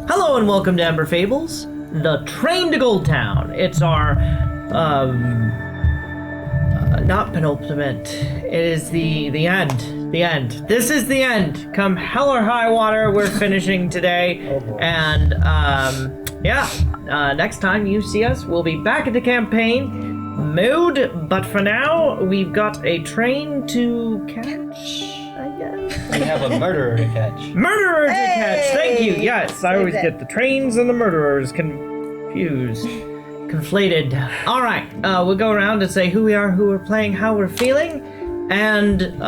Hello and welcome to Amber Fables, the train to Gold Town. It's our, not penultimate. It is the end. The end. This is the end. Come hell or high water, we're finishing today. And, next time you see us, we'll be back at the campaign mode. But for now, we've got a train to catch, I guess. We have a murderer to catch. Murderer to catch! Thank you! Yes, I always get the trains and the murderers confused. Conflated. Alright, we'll go around and say who we are, who we're playing, how we're feeling. And,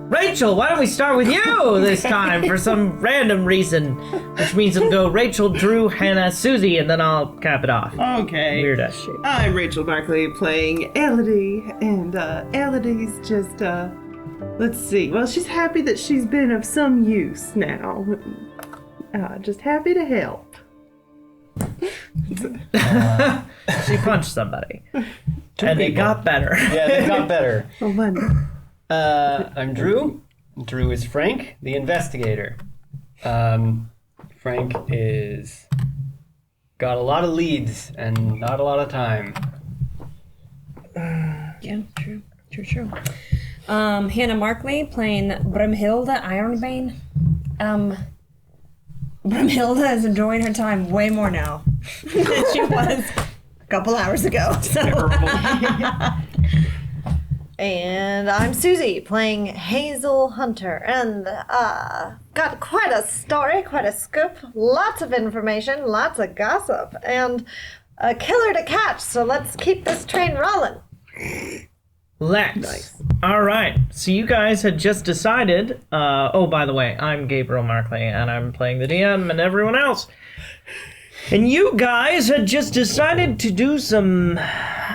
Rachel, why don't we start with you this time for some random reason? Which means it'll go Rachel, Drew, Hannah, Susie, and then I'll cap it off. Okay. Weird ass shit. I'm Rachel Barkley playing Elody, and Elody's just, let's see. Well, she's happy that she's been of some use now. Just happy to help. She punched somebody. And it got better. Yeah, they got better. Oh, money. I'm Drew. Drew is Frank, the investigator. Frank is got a lot of leads and not a lot of time. Yeah, true. Hannah Markley playing Brimhilda Ironbane. Brimhilda is enjoying her time way more now than she was a couple hours ago. So. And I'm Susie, playing Hazel Hunter, and got quite a story, quite a scoop, lots of information, lots of gossip, and a killer to catch, so let's keep this train rolling. Let's. Nice. All right. So you guys had just decided. By the way, I'm Gabriel Markley, and I'm playing the DM and everyone else. And you guys had just decided to do some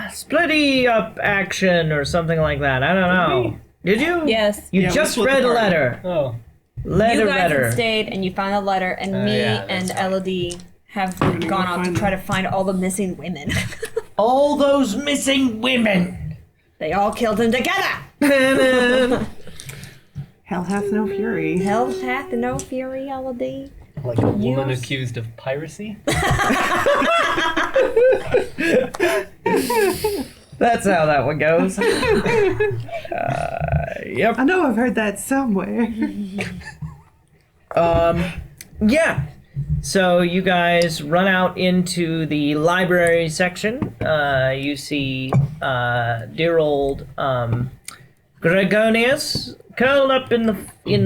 splitty up action or something like that. I don't know. Did you? Yes. You just read a letter. Oh. You guys Letter. had stayed and you found a letter, and me and Elody have gone out to try to find all the missing women. All those missing women. They all killed them together. Hell hath no fury. Hell hath no fury, Elody. Like a woman accused of piracy? That's how that one goes. Yep. I know I've heard that somewhere. Yeah. So you guys run out into the library section. You see dear old Gregonius curled up in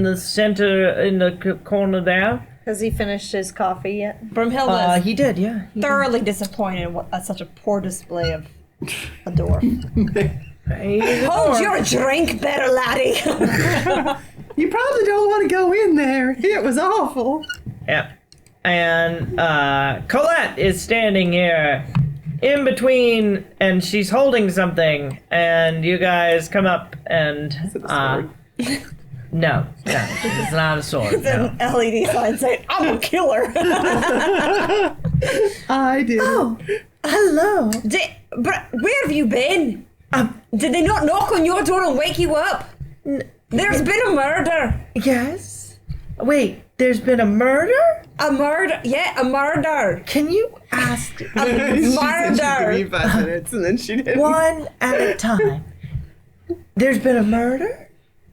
the center, in the corner there. Has he finished his coffee yet? Brimhilda is He did, yeah. thoroughly disappointed at such a poor display of a door. Hold your drink better, laddie. You probably don't want to go in there. It was awful. Yeah. And Colette is standing here in between, and she's holding something, and you guys come up and Is it a sword? No, it's not a sword. It's an LED sign saying, I'm a killer. I did. Oh, hello. Where have you been? Did they not knock on your door and wake you up? There's been a murder. Yes? Wait, there's been a murder? A murder? Yeah, a murder. Can you ask She said she'd give me Murder. 5 minutes, and then she didn't. one at a time? There's been a murder?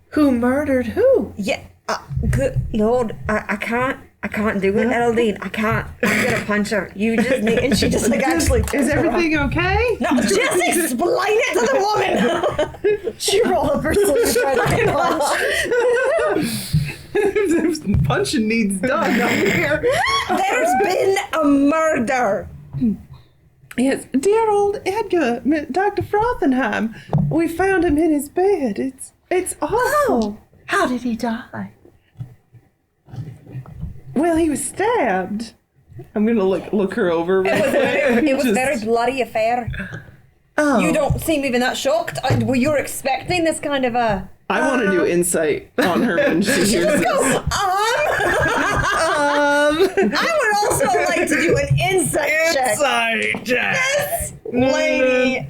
Who murdered who? Yeah, good Lord, I can't do it, Elodine. I can't. I'm gonna punch her. You just need, and she just like actually. Is everything okay? No, just explain it to the woman. She rolled up her sleeve trying to punch. Punching needs done up here. There's been a murder. Yes, dear old Edgar, Dr. Frothenheim. We found him in his bed. It's awful. How did he die? Well, he was stabbed. I'm gonna look her over. It was a very bloody affair. Oh. You don't seem even that shocked. Were you expecting this kind of a? I want to do insight on her when she hears this. I would also like to do an insight check. Insight check. This lady.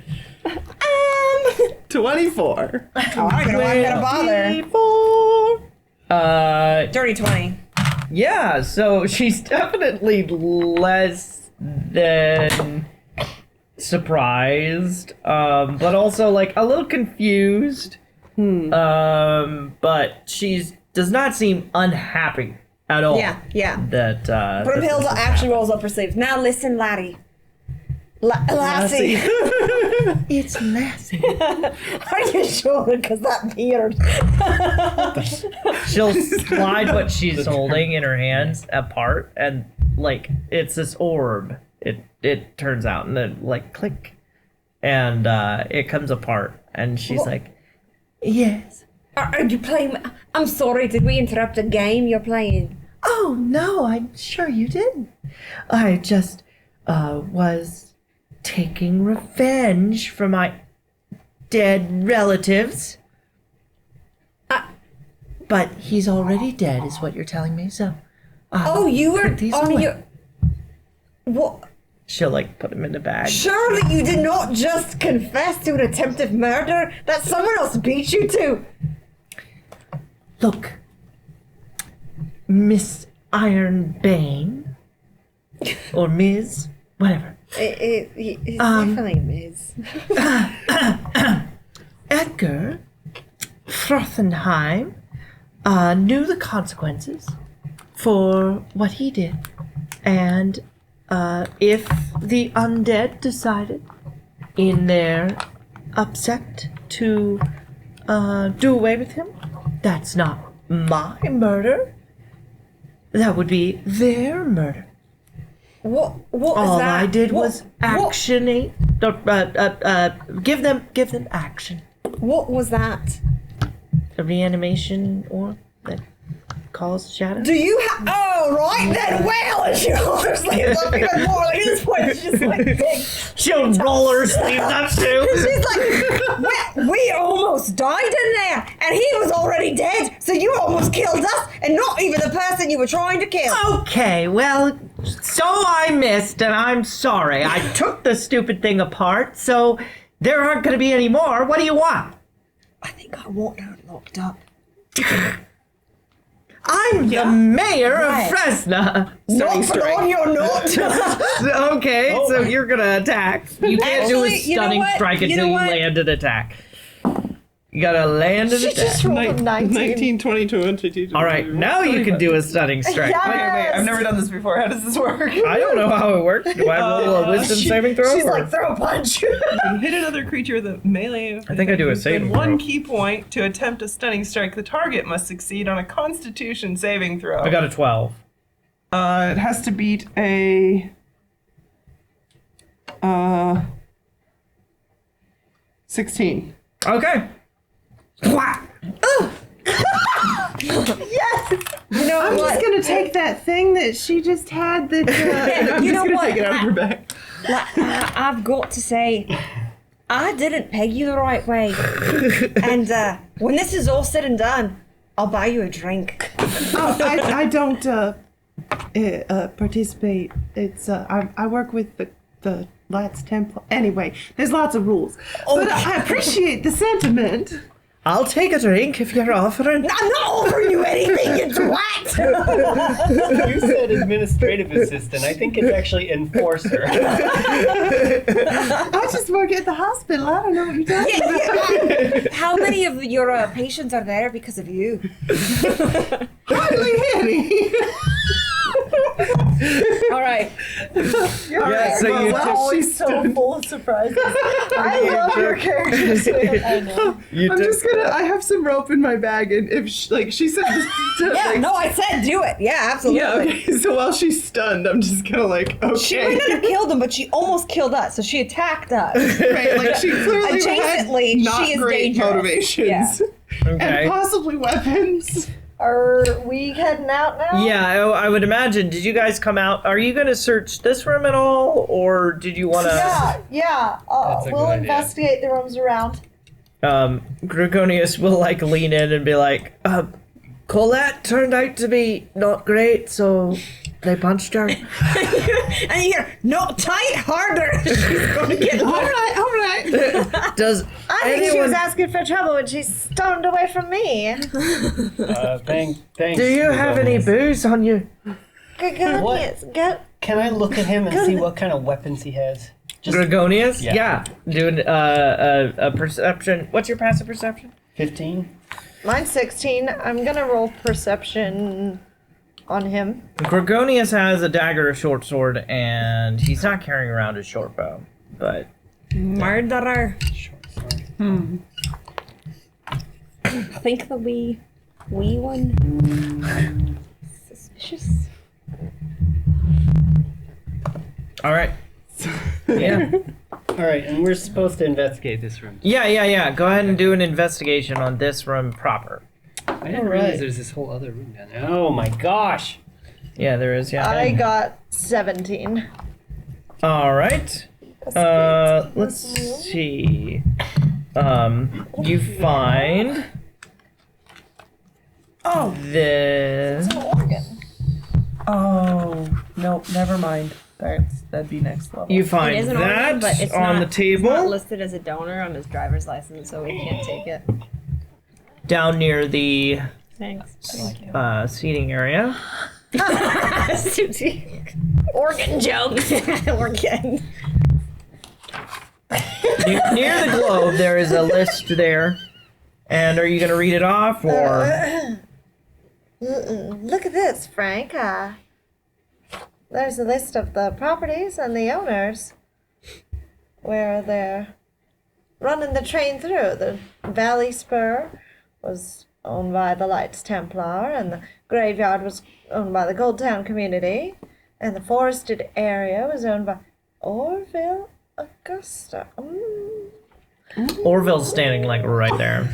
24. Oh, I'm gonna bother. 24. dirty 20. Yeah, so she's definitely less than surprised, but also like a little confused. But she does not seem unhappy at all. Yeah. That Brunhilde actually rolls up her sleeves. Now listen, laddie. Lassie. It's Lassie. Are you sure? Because that beard. She'll slide what she's holding in her hands apart, and like it's this orb. It turns out, and then like click, and it comes apart, and she's like, "Yes." Are you playing? I'm sorry. Did we interrupt a game you're playing? Oh no, I'm sure you didn't. I just was taking revenge for my dead relatives. But he's already dead, is what you're telling me. So, You were put these on away. your. What? She'll like put him in a bag. Surely you did not just confess to an attempted murder that someone else beat you to. Look, Miss Ironbane, or Ms. whatever. It's definitely Miz. Edgar Frothenheim knew the consequences for what he did. And if the undead decided in their upset to do away with him, that's not my murder. That would be their murder. What was All that? I did What- was actionate. Give them action. What was that? A reanimation orb that calls shadow. Do you have? Oh, right then. Well, and she holds her sleeves up even more. Like at this point, it's just like big. She'll roll her sleeves up too. She's like, we almost died in there, and he was already dead. So you almost killed us, and not even the person you were trying to kill. Okay, well, so I missed, and I'm sorry. I took the stupid thing apart, so there aren't going to be any more. What do you want? I think I want her locked up. I'm the mayor Right. of Fresna. Not for all you're not. Okay, so you're gonna attack. You can't do a Actually, you know stunning what? strike You until know you what? land an attack. You gotta land an She attack. just rolled a 19. 19, 20, 22. All right, now you can do a stunning strike. Yeah. Wait, I've never done this before. How does this work? I don't know how it works. Do I roll a wisdom saving throw? She's or- like, throw a punch. You can hit another creature with a melee. I think I do a saving Within one throw. key point to attempt a stunning strike. The target must succeed on a Constitution saving throw. I got a 12. It has to beat a 16. Okay. You know I'm what? just gonna take that thing that she just had. That Yeah, I'm you just know gonna what? take it out of her back. I've got to say, I didn't peg you the right way. And when this is all said and done, I'll buy you a drink. Oh, I don't participate. It's I work with the Lights Templar. Anyway, there's lots of rules. But I appreciate the sentiment. I'll take a drink if you're offering. I'm not offering you anything, you twat! You said administrative assistant. I think it's actually enforcer. I just work at the hospital. I don't know what you're talking about. How many of your patients are there because of you? Hardly any. All right. Yeah, so you We're always so full of surprises. I love your characters. I know. I'm just gonna. I have some rope in my bag, and if she said, Yeah, no, I said do it. Yeah, absolutely. yeah. Okay. So while she's stunned, I'm just gonna like, okay. She might not have killed him, but she almost killed us, so she attacked us. Right, like she clearly Adjacently, had not she is great dangerous. motivations. Yeah. Okay. And possibly weapons. Are we heading out now? Yeah, I would imagine. Did you guys come out? Are you going to search this room at all, or did you want to? Yeah. That's a We'll good idea. investigate the rooms around. Grigonius will like lean in and be like, Colette turned out to be not great, so they punched her. And you hear, no, tight harder. She's going to get All right. Does I think she was anyone... asking for trouble when she stormed away from me. Thanks. Do you have any booze on you? Gregonius, go. Can I look at him and see what kind of weapons he has? Gregonius? Yeah. Doing a perception. What's your passive perception? 15. Mine's 16. I'm gonna roll perception on him. Gregonius has a dagger, a short sword, and he's not carrying around a short bow. But Murderer. Short sword. I think the wee one. Suspicious. all right. Yeah. All right, and we're supposed to investigate this room. Yeah. Go ahead and do an investigation on this room proper. I didn't realize there's this whole other room down there. Oh my gosh! Yeah, there is. Yeah. I got 17. All right. Let's see. You find. Oh, This. oh, nope, never mind. That'd be next level. You It find is an organ, that but it's on not, the table It's not listed as a donor on his driver's license, so we can't take it. down near the Thanks. seating area. Organ jokes. Organ. Near the globe, there is a list there. And are you going to read it off, or? Look at this, Frank. There's a list of the properties and the owners where they're running the train through. The Valley Spur was owned by the Lights Templar, and the graveyard was owned by the Gold Town community, and the forested area was owned by Orville Augusta. Orville's standing like right there.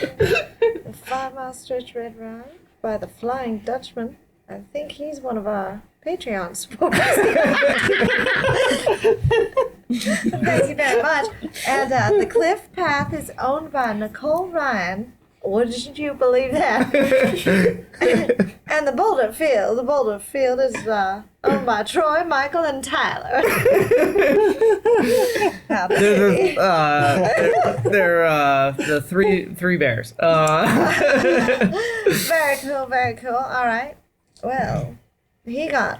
The 5 Mile Stretch Red Ride by the Flying Dutchman. I think he's one of our Patreon supporters. Thank you very much. And the Cliff Path is owned by Nicole Ryan. Wouldn't you believe that? And the Boulder Field is owned by Troy, Michael, and Tyler. They're the three bears. Very cool. All right. Well, he got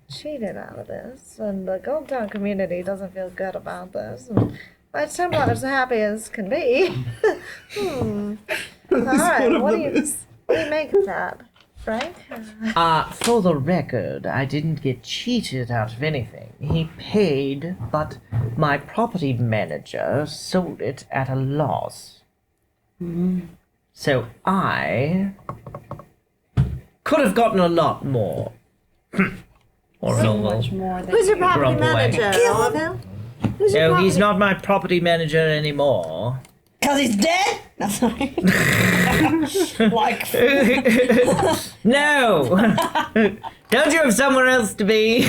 cheated out of this, and the Gold Town community doesn't feel good about this. And my Templars are happy as can be. All right, what do you make of that, Frank? For the record, I didn't get cheated out of anything. He paid, but my property manager sold it at a loss. So I could have gotten a lot more. Or So much more than Who's your property Grumble away. manager? Orville? Who's your No, property he's not my property manager anymore. Because he's dead? No, sorry. Like, No! Don't you have somewhere else to be?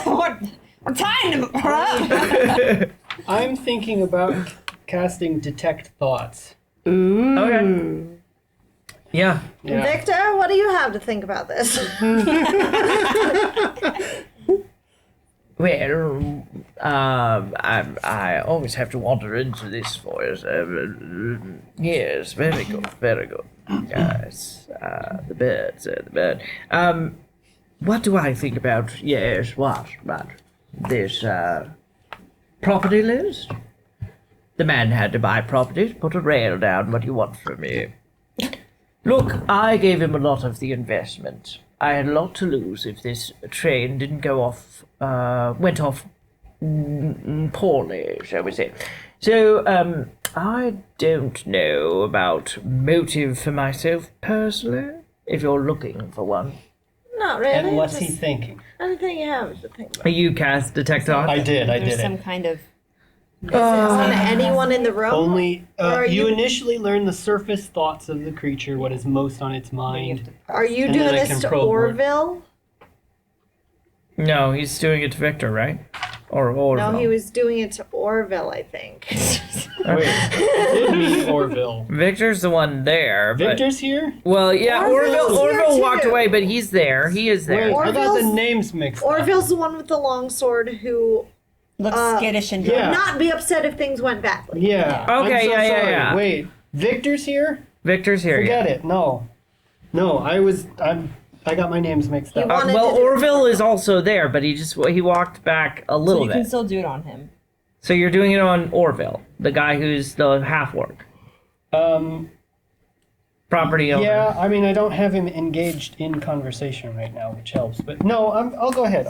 we're tying him up. I'm thinking about casting Detect Thoughts. Okay. Yeah. Yeah. Victor, what do you have to think about this? Well, I always have to wander into this voice. Yes, very good. Yes, the bird. What do I think about, yes, what? This, property list? The man had to buy property to put a rail down. What do you want from me? Look, I gave him a lot of the investment. I had a lot to lose if this train didn't go off, went off poorly, shall we say. So, I don't know about motive for myself personally, if you're looking for one. Not really. And what's he just thinking? anything you have to think about. You cast Detect Thought? I did There's some it. kind of. On anyone in the room? Only Or you you- initially learn the surface thoughts of the creature, what is most on its mind. Are you And doing then I this can to probe more. Orville? No, he's doing it to Victor, right? Or No, he was doing it to Orville, I think. Wait, did meet Orville. Victor's the one there. But, Victor's here? well, yeah, Orville's here Orville walked too. away, but he's there. He is there. Wait, I got the Orville's- names mixed up. Orville's the one with the long sword who Looks skittish and yeah. would not be upset if things went badly. Yeah. Okay, I'm so yeah, sorry. yeah. Wait, Victor's here? Victor's here. Forget yeah. it. No, I got my names mixed up. wanted Well, to do- Orville is also there, but he walked back a So little you can bit. still do it on him. So you're doing it on Orville, the guy who's the half-orc. Property owner. Yeah, I mean, I don't have him engaged in conversation right now, which helps. But no, I'll go ahead.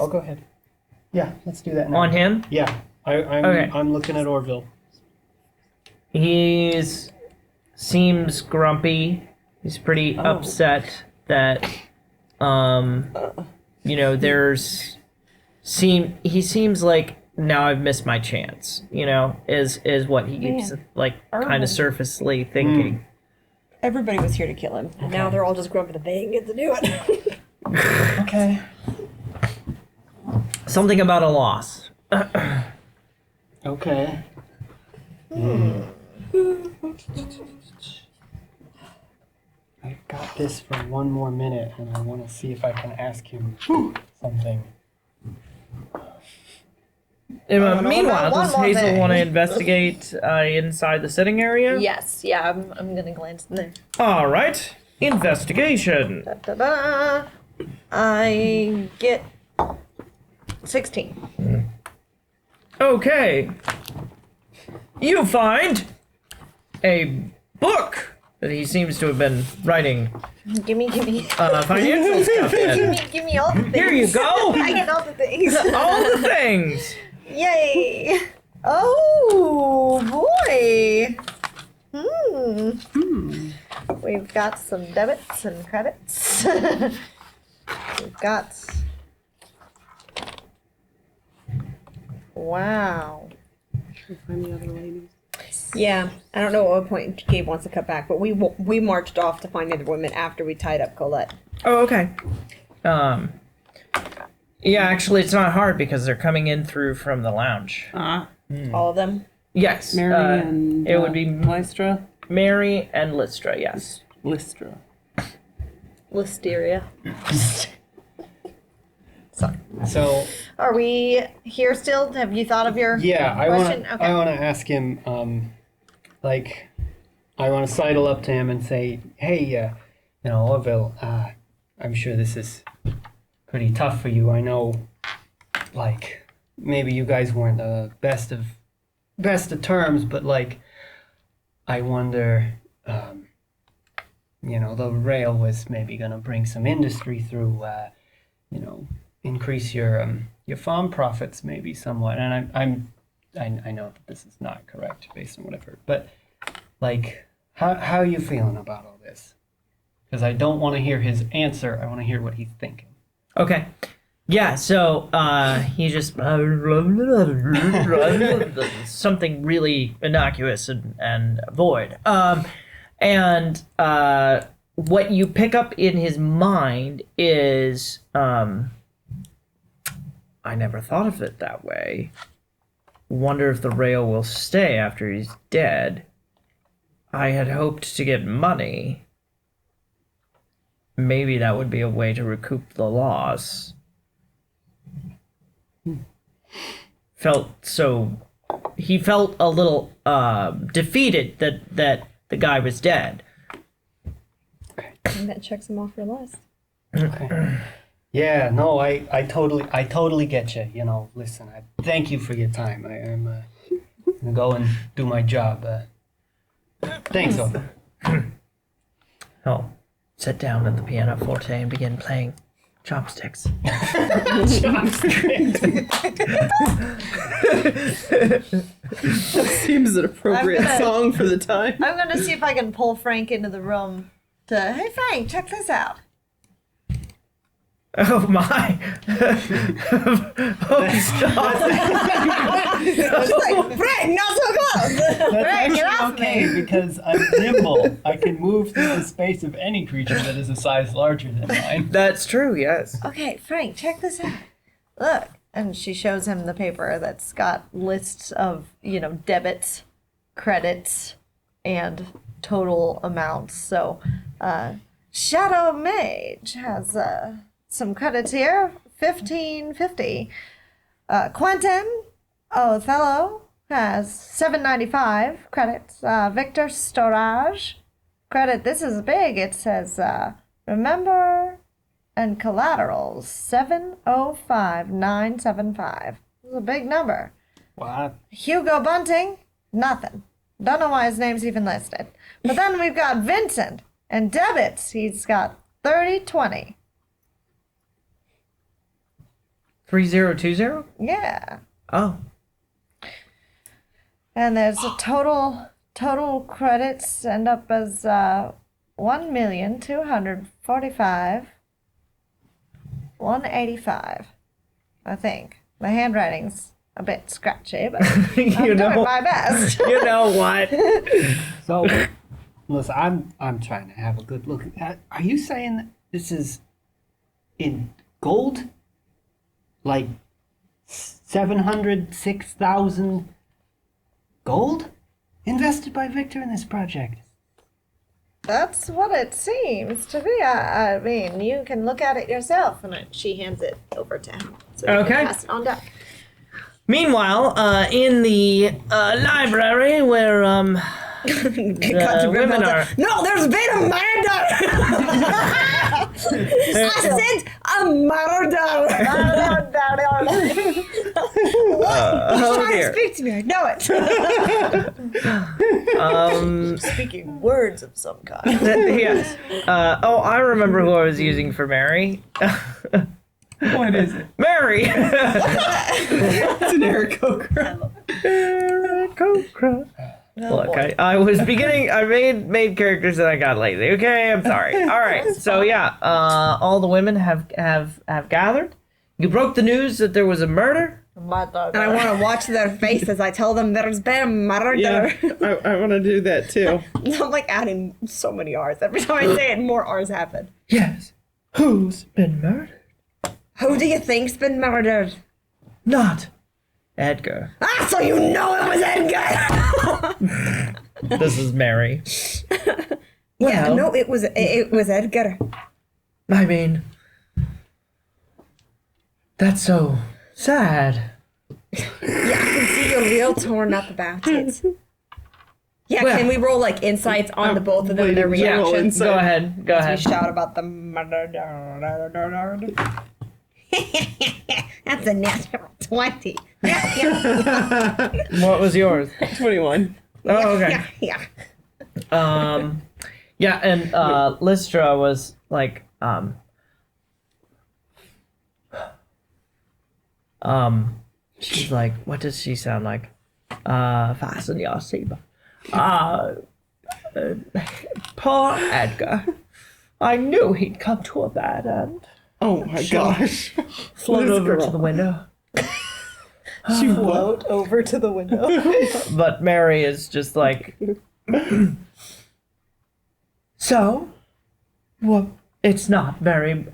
Yeah, let's do that now. On him? Yeah, I'm Okay. I'm looking at Orville. Seems grumpy. He's pretty upset that, he seems like, now I've missed my chance, is what he keeps, kind of surfacely thinking. Everybody was here to kill him. And now they're all just grumpy that they didn't get to do it. Okay. Something about a loss. Okay. I got this for one more minute, and I want to see if I can ask him something. Meanwhile, one does more Hazel thing. want to investigate inside the sitting area? Yes, yeah, I'm gonna glance in there. All right. Investigation. Da-da. I get 16. Okay. You find a book that he seems to have been writing Give me, financial stuff in. give me all the things. Here you go. I get all the things. All the things. Yay! Oh boy! We've got some debits and credits. We've got. Wow. Find the other ladies. Yeah, I don't know at what point Gabe wants to cut back, but we marched off to find the other women after we tied up Colette. Oh, okay. Yeah, actually, it's not hard because they're coming in through from the lounge. All of them. Yes. Mary and it would be Listra. Mary and Listra. Yes. Listra. Listeria. So Are we here still? Have you thought of your yeah, question? Okay. I want to ask him, I want to sidle up to him and say, hey, Orville, I'm sure this is pretty tough for you. I know, maybe you guys weren't the best of terms, but I wonder, the rail was maybe gonna bring some industry through, increase your farm profits maybe somewhat. And I know that this is not correct based on what I've heard, but how are you feeling about all this? Because I don't want to hear his answer. I want to hear what he's thinking. Okay. Yeah, so he just something really innocuous and void. And what you pick up in his mind is I never thought of it that way. Wonder if the rail will stay after he's dead. I had hoped to get money. Maybe that would be a way to recoup the loss. He felt a little defeated that the guy was dead. And that checks him off your list. Okay. Yeah, no, I totally get you. Listen, I thank you for your time. I'm gonna go and do my job. Thanks, Orville. Oh, sit down at the pianoforte and begin playing chopsticks. Seems an appropriate I'm gonna- song for the time. I'm gonna see if I can pull Frank into the room to, hey Frank, check this out. Oh my! Oh, stop! Frank, not so close! That's Frank, get actually off okay me! because I'm nimble. I can move through the space of any creature that is a size larger than mine. That's true. Yes. Okay, Frank, check this out. Look, And she shows him the paper that's got lists of, debits, credits, and total amounts. So, Shadow Mage has some credits here, 1550. Quentin Othello has 795 credits. Victor Storage credit. This is big. It says remember and collaterals 705975. This is a big number. What? Hugo Bunting, nothing. Don't know why his name's even listed. But then we've got Vincent and debits. He's got 3020. 3020? Yeah. Oh. And there's a total credits end up as 1,245,185. I think the handwriting's a bit scratchy, but I'm doing my best. You know what? So, listen, I'm trying to have a good look at that. Are you saying that this is in gold? Like 706,000 gold invested by Victor in this project? That's what it seems to be. I mean, you can look at it yourself. And she hands it over to him. So he Okay. can pass it on down. Meanwhile, in the library where the women are. No, there's been a murder! I said a murder! Oh Trying to dear. speak to me, I know it. Speaking words of some kind. Yes. I remember who I was using for Mary. What is it? Mary. It's an Aarakocra. Look, I was beginning. I made characters and I got lazy. Okay, I'm sorry. All right, so yeah, all the women have gathered. You broke the news that there was a murder. And I want to watch their face as I tell them there's been a murder. Yeah, I want to do that too. I'm like adding so many R's. Every time I say it, more R's happen. Yes. Who's been murdered? Who do you think's been murdered? Not Edgar. Ah, so you know it was Edgar! This is Mary. Yeah, Well- no, it was Edgar. I mean, that's so sad. Yeah, I can see you're real torn up about it. Yeah, Well- can we roll like insights on the both of them, their waiting to roll reactions? insight. Go ahead. Go We ahead. shout about the murder. That's a natural 20. What was yours? 21. Oh, okay. Yeah. Yeah, and Listra was like, she's like, what does she sound like? Fasten your seatbelt. Poor Edgar. I knew he'd come to a bad end. Oh my gosh. Float This over girl. to the window. She Float over to the window. But Mary is just like, so, well, it's not very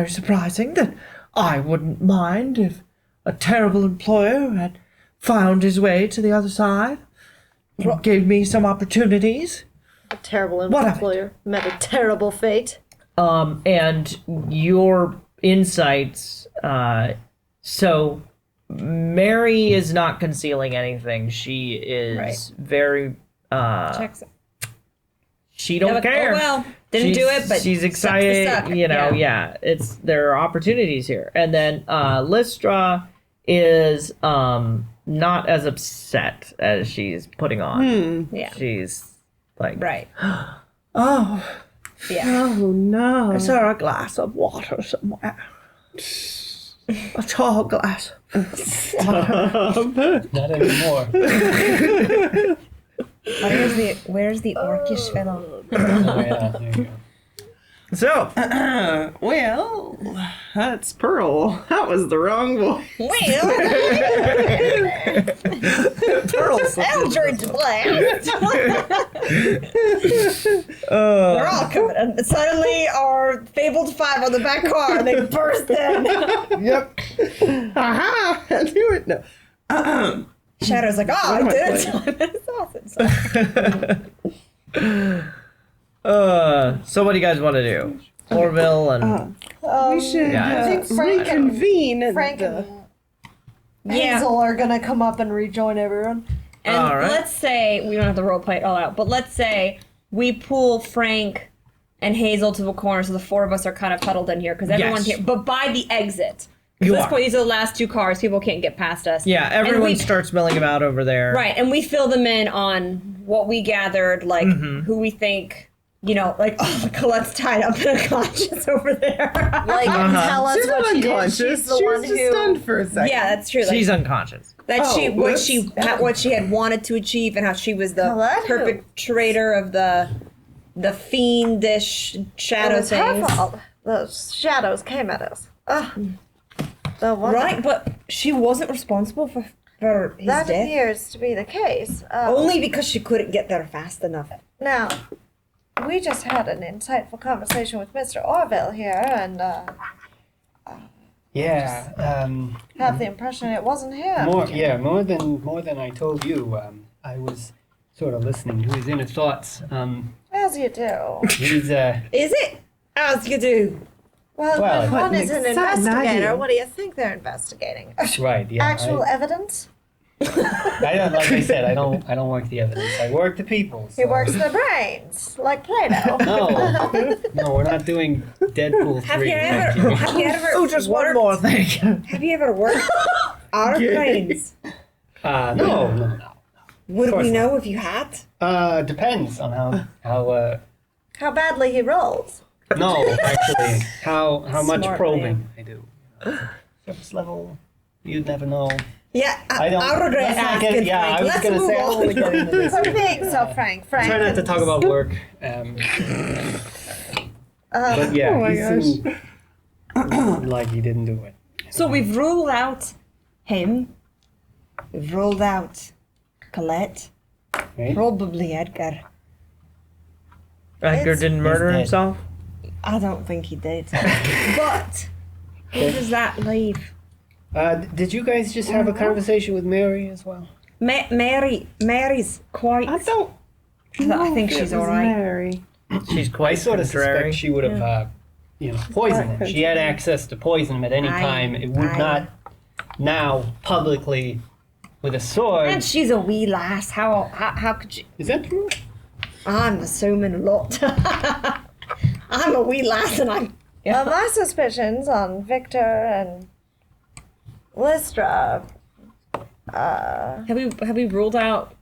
surprising that I wouldn't mind if a terrible employer had found his way to the other side and gave me some opportunities. A terrible What of it? employer met a terrible fate. And your insights, so Mary is not concealing anything. She is Right. very, Checks it. she don't Like, care. oh well, didn't do it, but she's sucks to excited. suck. You know, yeah. It's there are opportunities here, and then Listra is not as upset as she's putting on. Yeah. She's like, Right. oh, Yeah. Oh no. is there a glass of water somewhere? A tall glass. Not anymore. Where's the orcish fellow? Oh, yeah, there you go. So, Well, that's Pearl. That was the wrong voice. Well, Pearl's Eldridge Blast. They're all coming. And suddenly, our fabled five on the back car, they burst in. Yep. Aha! I knew it. No. Shadow's like, oh, I am I did it. So what do you guys want to do? Orville and We should Yeah, I think Frank and- reconvene and Frank the... and Hazel are gonna come up and rejoin everyone. And All right. let's say, we don't have to roleplay it all out, but let's say we pull Frank and Hazel to the corner so the four of us are kind of huddled in here because everyone's Yes. here. But by the exit. At You this are. point, these are the last two cars. People can't get past us. yeah, And everyone we- starts milling about over there. Right, and we fill them in on what we gathered, like who we think, like, oh, Colette's tied up and unconscious over there. Like, tell us She's not what she did. unconscious. She's the she one was just who. stunned for a second. Yeah, that's true. Like, She's unconscious. that Oh, what whoops. what she had wanted to achieve, and how she was the Colette who? perpetrator of the fiendish shadow It was her things. fault. Those shadows came at us. Ugh. The one Right, but she wasn't responsible for his that death. appears to be the case. Only because she couldn't get there fast enough. Now, we just had an insightful conversation with Mr. Orville here, and Yeah. have the impression it wasn't him. More than I told you. I was sort of listening to his inner thoughts. As you do. He's Is it? As you do. Well, Well, when one an is an exciting investigator, idea. what do you think they're investigating? right. Yeah. Actual evidence? I don't, like I said, I don't work the evidence. I work the people. He so- works their brains, like Plato. No, we're not doing Deadpool 3. Have you Thank ever? you. Have you ever? Oh, just one worked- more thing. Have you ever worked out of planes? No. Would course we know if you had? Depends on how How badly he rolls. no, actually, how much Smart probing I do. Surface level, you'd never know. Yeah, I don't. I regret let's not get- asking. Yeah, Frank. I was Let's gonna move say I don't on. want to get into this. For being so frank. Try not to talk about work. But yeah, Oh my he gosh. seemed like he didn't do it. So we've ruled out him. We've ruled out Colette. Right? Probably Edgar. Edgar didn't murder dead. himself? I don't think he did. But who does that leave? Did you guys just have a conversation with Mary as well? Mary's quite. I don't I think know if she's it was alright. Mary. She's I quite sort of contrary. suspect she would have, poisoned him. She had access to poison him at any time. It would not now publicly with a sword. And she's a wee lass. How could she? Is that true? I'm assuming a lot. I'm a wee lass, and I'm. My suspicions on Victor and Listra. Have we ruled out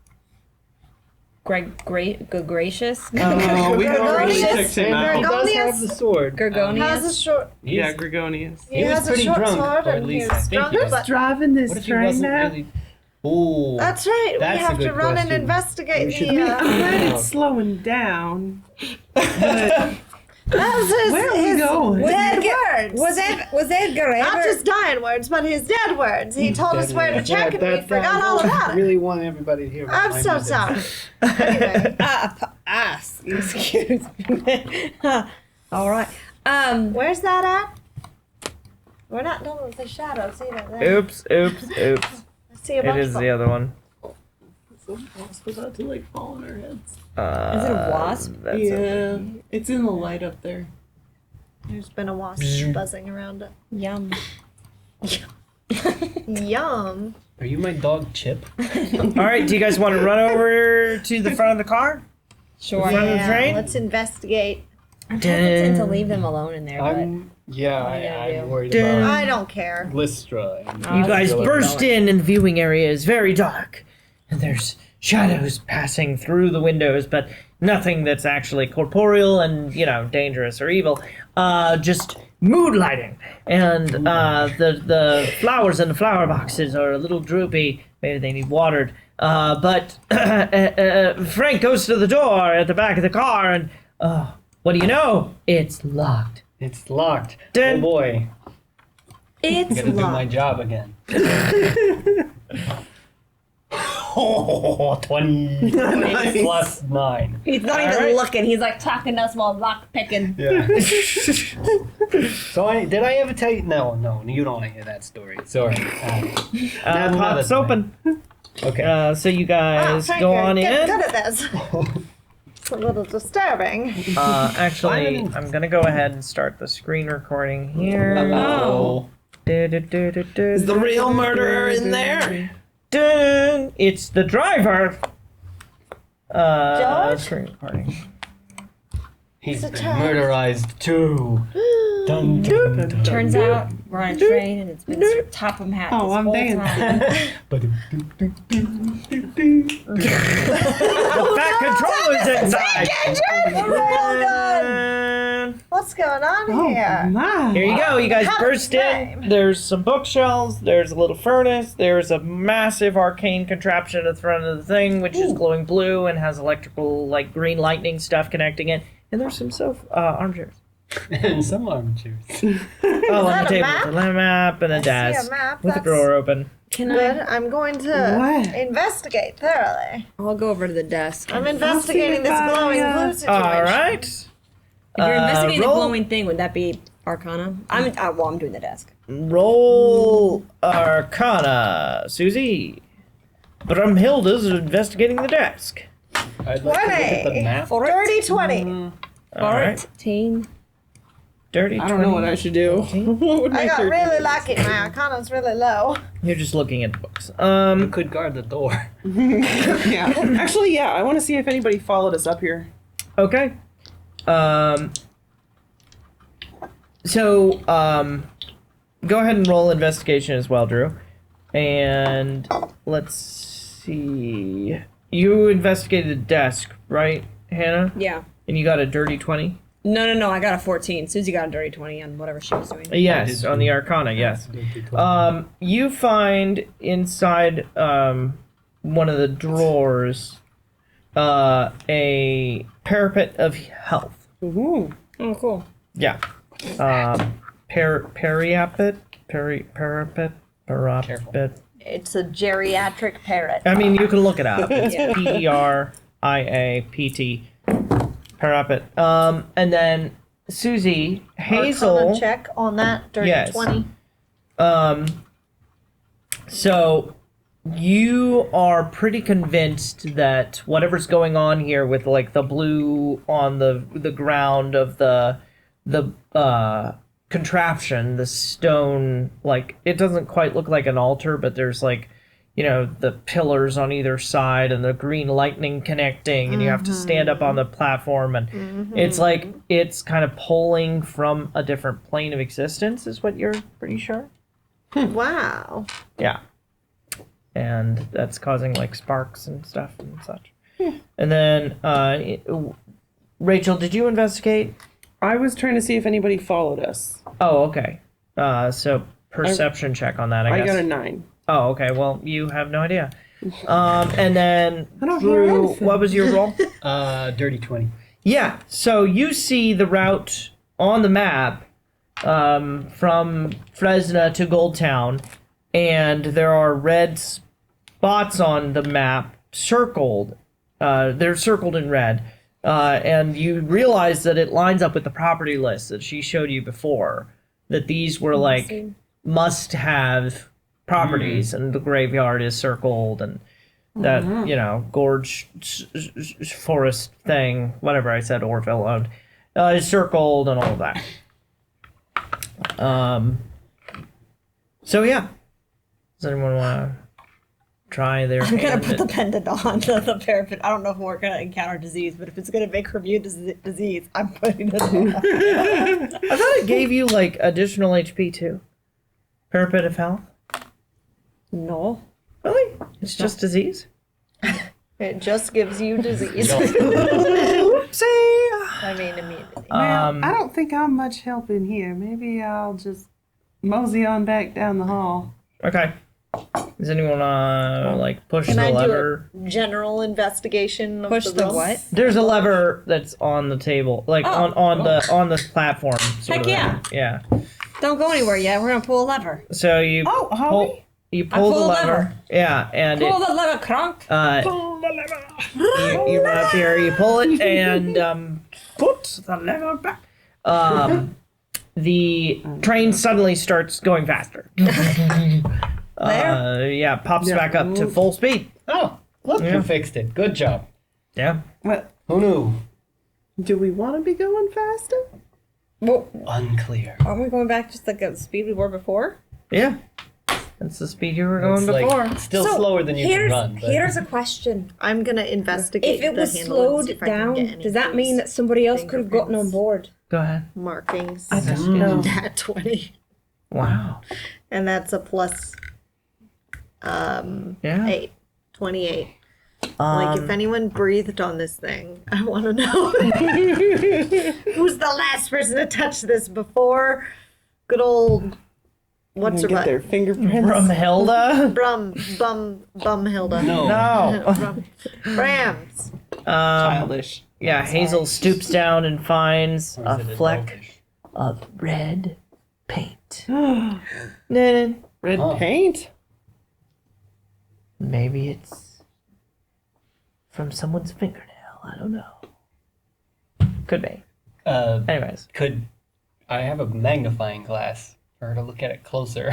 Gracious? Oh, we already Gorgonius? checked him And he out. does have the sword. Gorgonius? Has a short. Yeah, Gregonius. He, He was has a pretty short drunk, sword or at and least he I was think drunk, he was. but Driving this What if he train wasn't now? really? Ooh. that's right. That's We a have to good run question. and investigate We should- the. I'm glad it's slowing down. But That was his, where are we his going? dead words. Was Edgar ever? Not just dying words, but his dead words. He told us where to check, and we forgot all about I it. really want everybody to hear. what I'm my so message sorry. is. Anyway, Ass. Excuse me. All right. where's that at? We're not done with the shadows either. There. Oops. I see a It bunch is of the them. other one. Wasp about to like fall on our heads. Is it a wasp? That's Yeah, it's in the light up there. There's been a wasp buzzing around it. Yum. Yum. Are you my dog Chip? All right, do you guys want to run over to the front of the car? Sure. Front of the Yeah, train? let's investigate. I'm hesitant to leave them alone in there, but I'm do? worried Dun. about I don't care. Listra. And You guys Still burst in, and the viewing area is very dark. And there's shadows passing through the windows, but nothing that's actually corporeal and, dangerous or evil. Just mood lighting. And the flowers in the flower boxes are a little droopy. Maybe they need watered. But Frank goes to the door at the back of the car, and What do you know? It's locked. It's locked. Dun. Oh boy. I It's gotta do my locked. job again. Oh, 20 plus 9. He's not even Alright. looking. He's like talking to us while lock picking. Yeah. So did I ever tell you? No, you don't want to hear that story. Sorry. Another Pop's time. open. Okay. So you guys Frank, go you're on good in. at this. It's a little disturbing. Actually, I'm gonna go ahead and start the screen recording here. Hello. Is the real murderer in there? Dun. It's the driver. George? Screen recording. He's It's a been child. murderized too. Dun, dun, dun. Turns out we're on a train and it's been top of hat. Oh, this I'm whole dancing. time. The fat controller's inside. Well done. What's going on Oh here? my. Here you go. You guys How's burst in. name? There's some bookshelves. There's a little furnace. There's a massive arcane contraption at the front of the thing, which is glowing blue and has electrical, like green lightning stuff connecting it. And there's some armchairs. And some armchairs. Oh, on the that a table map? with a map and a I see a desk map. with a That's drawer open. Can Good. I? I'm going to What? investigate thoroughly. I'll go over to the desk. I'm investigating this glowing blue situation. All right. If you're investigating the roll- glowing thing, would that be Arcana? I'm doing the desk. Roll Arcana, Susie. Brumhilda's investigating the desk. I'd like to look at the 20. map. Dirty 20. All right. 14. Dirty 20. I don't know what I should do. What would I make got her really do lucky. My Arcana's really low. You're just looking at the books. You could guard the door. this? Yeah. Actually, yeah. I want to see if anybody followed us up here. Okay. Go ahead and roll investigation as well, Drew. And let's see. You investigated the desk, right, Hannah? Yeah. And you got a dirty 20? No. I got a 14. Susie got a dirty 20 on whatever she was doing. Yes, on the Arcana, yes. You find inside one of the drawers a parapet of health. Ooh. Oh, cool. Yeah. Parapet. It's a geriatric parrot. I mean, you can look it up. It's Yeah. Periapt. Parapet. And then Susie, Hazel. Arcana check on that. Dirty Yes. 20. So you are pretty convinced that whatever's going on here with like the blue on the ground of the contraption, the stone, like it doesn't quite look like an altar, but there's like, you know, the pillars on either side and the green lightning connecting, and you have to stand up on the platform, and it's like it's kind of pulling from a different plane of existence, is what you're pretty sure. Wow. Yeah. And that's causing like sparks and stuff and such. And then, Rachel, did you investigate? I was trying to see if anybody followed us. Oh, okay. So perception check on that, I guess. I got a 9. Oh, okay. Well, you have no idea. And then, I don't hear Drew, anything. what was your roll? Dirty 20. Yeah. So you see the route on the map from Fresno to Goldtown, and there are red spots on the map circled. They're circled in red. And you realize that it lines up with the property list that she showed you before. That these were like must-have properties, and the graveyard is circled, and that you know gorge forest thing, whatever I said Orville owned, is circled, and all of that. So yeah, does anyone want to try their? I'm gonna hand put the at- pendant on the parapet. I don't know if we're gonna encounter disease, but if it's gonna make her immune to disease, I'm putting it on. I thought it gave you like additional HP too. Parapet of health. No. Really? It's just disease? It just gives you disease. Oopsie! I mean, immunity. Well, I don't think I'm much help in here. Maybe I'll just mosey on back down the hall. Okay. Does anyone like push Can the I lever? do a general investigation of Push the room? what? There's a lever that's on the table, like on the platform. Sort Heck of yeah. thing. Yeah. Don't go anywhere yet. We're gonna pull a lever. So you Oh, pull, Holly? you pull the pull the lever. lever. Yeah, and Pull the lever, Kronk. you run up here, you pull it, and put the lever back. The train suddenly starts going faster. Yeah, pops back up to full speed. Oh, look, Yeah. you fixed it. Good job. Yeah. What? Who knew? Do we want to be going faster? Well, Unclear. aren't we going back just like the speed we were before? Yeah. That's the speed you were going It's before. like still slower than you can run. But Here's a question. I'm gonna investigate. If it the was handle and see slowed if I can down, get any does that of mean these that somebody else could have gotten on fingerprints. board? Go ahead. markings? I don't know. At 20, Wow. and that's a plus Yeah. 8, 28. Like, if anyone breathed on this thing, I want to know who's the last person to touch this before good old what's her Get their butt? fingerprints. Brumhilda? Bumhilda. no. No. Brams. Childish. Yeah, Hazel stoops down and finds Or is a it fleck elvish? of red paint. Red Oh. paint? Maybe it's from someone's fingernail. I don't know. Could be. Anyways. Could I have a magnifying glass for her to look at it closer?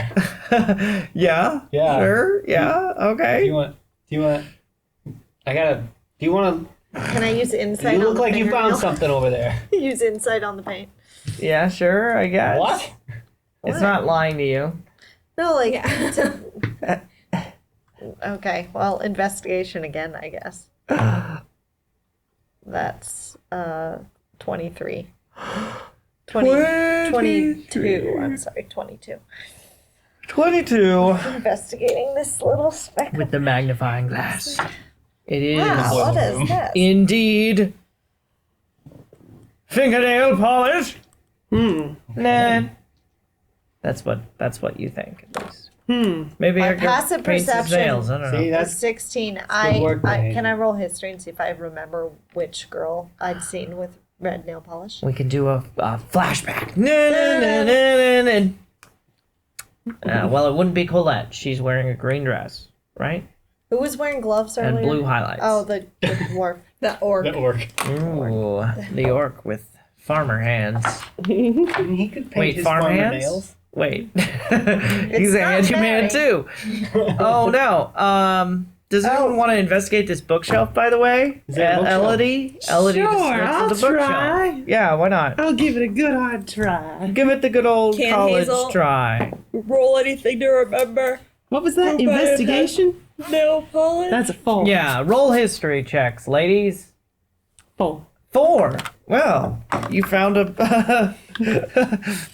Yeah? Yeah. Sure? Yeah? Do Okay. you want? I gotta. Do you want Can I use to? insight You on look the like you found fingernail? something over there. Use insight on the paint. Yeah, sure, I guess. What? It's not lying to you. No, like. Okay, well, investigation again, I guess. That's 23. 22. I'm sorry, 22. 22. Investigating this little speck. With the magnifying glass. It is Wow, what room. is this? indeed fingernail polish. Nah. That's what you think, at least. Maybe My I could passive paint his perception- nails. I don't See, know. That's that's 16. good work, Renee. Can I roll history and see if I remember which girl I'd seen with red nail polish? We can do a flashback. Well, it wouldn't be Colette. She's wearing a green dress, right? Who was wearing gloves earlier? And blue highlights. Oh, the dwarf. The orc. that work. Ooh, the orc with farmer hands. He could paint Wait, his farm farmer hands? nails. Wait, he's a not handyman Barry. too. Oh no. Does anyone want to investigate this bookshelf? By the way, Is there a bookshelf? Elody. Elody, Sure, just went to I'll the bookshelf. try. Yeah, why not? I'll give it a good hard try. Give it the good old Can college Hazel- try. Roll anything to remember. What was that? Go buy it, Investigation? Nail polish. That's a 4. Yeah, roll history checks, ladies. 4. 4. Well, you found a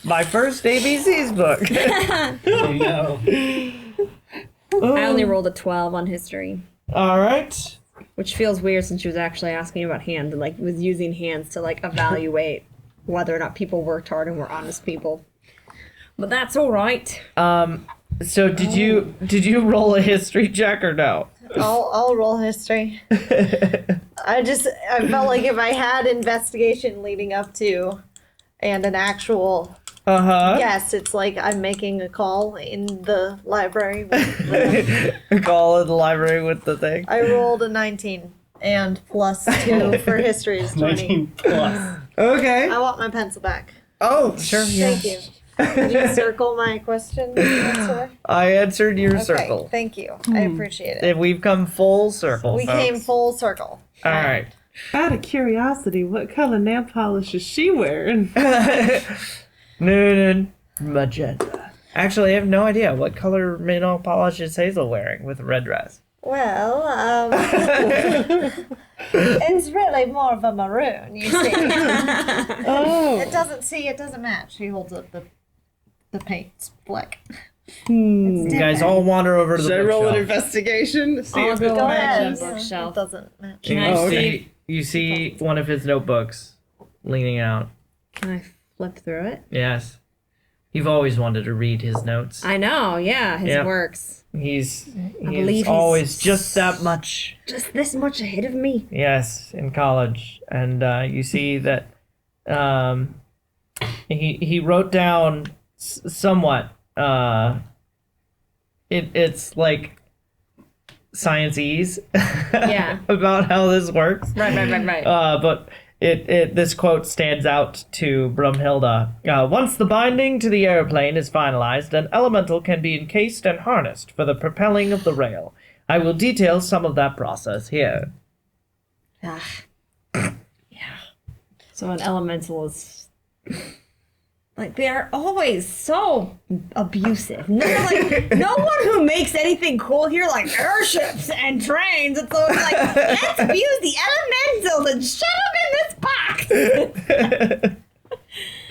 my first ABC's book. There you go. I only rolled a 12 on history, All right. which feels weird since she was actually asking about hands and like was using hands to like evaluate whether or not people worked hard and were honest people. But that's all right. So did you roll a history check or no? I'll roll history. I felt like if I had investigation leading up to and an actual yes, it's like I'm making a call in the library. Call in the library with the thing. I rolled a 19 and plus 2 for history is 20. 19 plus. Okay. I want my pencil back. Oh, sure. Yeah. Thank you. Did you circle my question and answer? I answered your Okay, circle. thank you. I appreciate it. And we've come full circle. We folks. came full circle. All right. Out of curiosity, what color nail polish is she wearing? No, magenta. Actually, I have no idea what color nail polish is Hazel wearing with a red dress. Well, it's really more of a maroon, you see. Oh. It doesn't match. He holds up the paint fleck. You guys all wander over to the Should I roll an bookshelf. investigation to see I'll if go it ahead. matches? Yeah. Bookshelf. It doesn't match. Can I You see? see, you see one of his notebooks leaning out. Can I flip through it? Yes. You've always wanted to read his notes. I know, yeah, his Yep. works. He's believe he's always just that much. Just this much ahead of me. Yes, in college, and you see that he wrote down somewhat. It's like science-ese Yeah. about how this works. Right. But this quote stands out to Brumhilda. Once the binding to the airplane is finalized, an elemental can be encased and harnessed for the propelling of the rail. I will detail some of that process here. Yeah. So an elemental is like they're always so abusive. No one who makes anything cool here like airships and trains. It's always like, let's abuse the elementals and shut them in this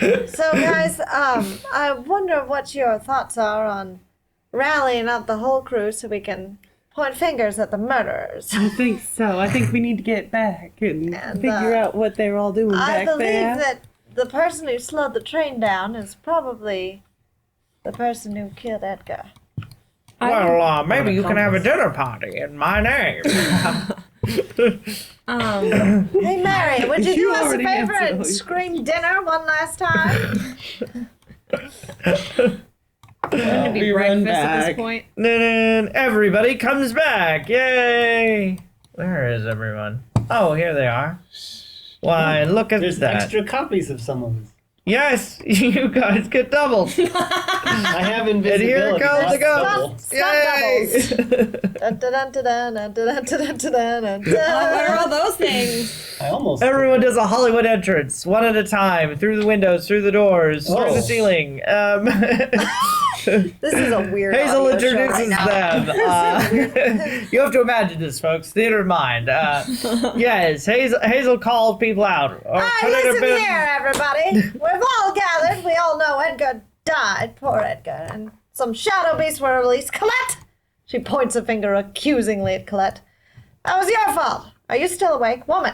box. So, guys, I wonder what your thoughts are on rallying up the whole crew so we can point fingers at the murderers. I think so. I think we need to get back and figure out what they're all doing I back there. believe that the person who slowed the train down is probably the person who killed Edgar. Well, maybe you can have a dinner party in my name. Hey, Mary, would you You do us a already favor and answered. scream dinner one last time? Wouldn't it be We run breakfast at back. this point? Then everybody comes back. Yay! Where is everyone? Oh, here they are. Why, look at There's that. extra copies of some of this. Yes, you guys get doubled. I have And invisibility. here comes not the double. ghost. Dun, dun, dun, dun, dun, dun, dun, dun, dun, dun, Oh, what are dun. all those things? I almost. Everyone does a Hollywood entrance, one at a time, through the windows, through the doors, through Oh. the ceiling. This is a weird Hazel audio show right introduces now. them. You have to imagine this, folks. Theater of mind. Yes, Hazel calls people out. Or Hey, could it have listen been- here, everybody. We've all gathered. We all know Edgar died. Poor Edgar. And some shadow beasts were released. Colette! She points a finger accusingly at Colette. That was your fault. Are you still awake? Woman.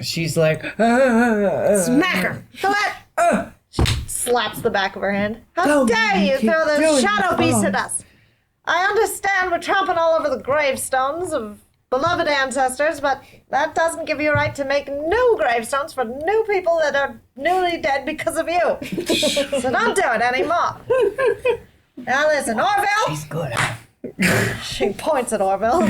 She's like, Smack her. Colette! She slaps the back of her hand. How dare you throw those shadow beasts at us? I understand we're trampling all over the gravestones of beloved ancestors, but that doesn't give you a right to make new gravestones for new people that are newly dead because of you. So don't do it anymore. Now listen, Orville. She's good. She points at Orville.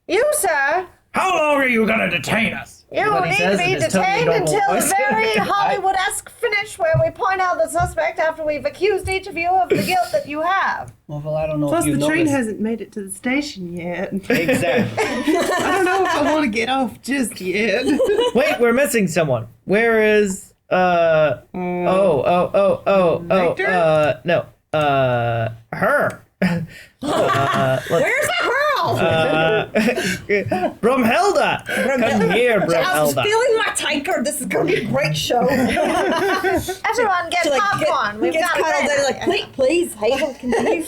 You, sir, How long are you gonna detain us? you What he need says to in be his totally detained normal until the voice. very Hollywood-esque finish where we point out the suspect after we've accused each of you of the guilt that you have. Well, I don't know Plus, if you the train noticed. hasn't made it to the station yet. Exactly. I don't know if I want to get off just yet. Wait, we're missing someone. Where is Victor? no. Her. Where's the girl? Brumhilda! Come here, I'm Brumhilda. feeling my tiger. This is gonna be a great show. Everyone get popcorn. We've gets got it cuddled ready. in, like, please, Hazel, continue.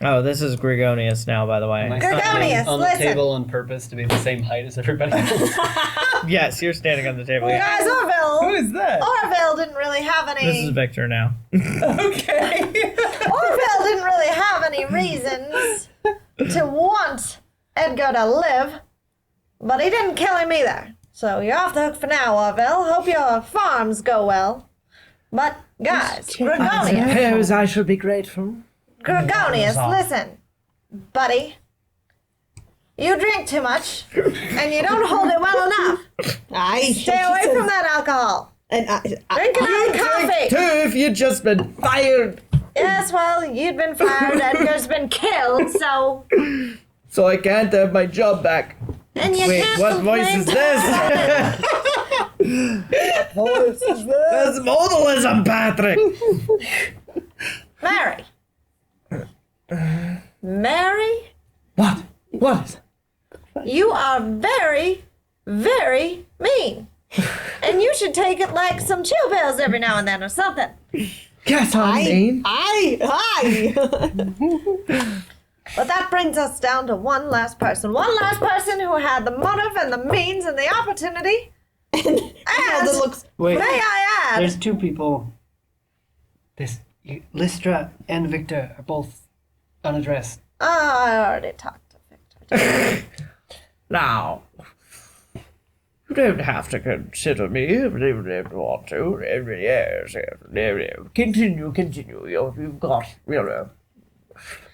Oh, this is Gregonius now, by the way. Am I Gregonius, standing on the listen. table on purpose to be the same height as everybody else? Yes, you're standing on the table. Yeah. Guys, Who Orville. is that? Orville didn't really have any. This is Victor now. Okay. Orville didn't really have any reasons to want Edgar to live, but he didn't kill him either. So you're off the hook for now, Orville. Hope your farms go well. But guys, Gregonius, Suppose I should be grateful. Gregonius, listen, buddy. You drink too much, and you don't hold it well enough. Stay away from that alcohol. And Drink another coffee. Too, if you'd just been fired. Yes, well, you'd been fired. Edgar's been killed, so. So I can't have my job back. And you Wait, can't what voice complain is to this? That's modalism, Patrick. Mary. Mary, What? What is it? you are very, very mean. And you should take it like some chill pills every now and then or something. Yes, I mean. Hi. But that brings us down to one last person. One last person who had the motive and the means and the opportunity. And that looks. Wait. may I add, There's two people. Listra and Victor are both unaddressed. I already talked to Victor. Now, you don't have to consider me if you want to. Yes. Continue.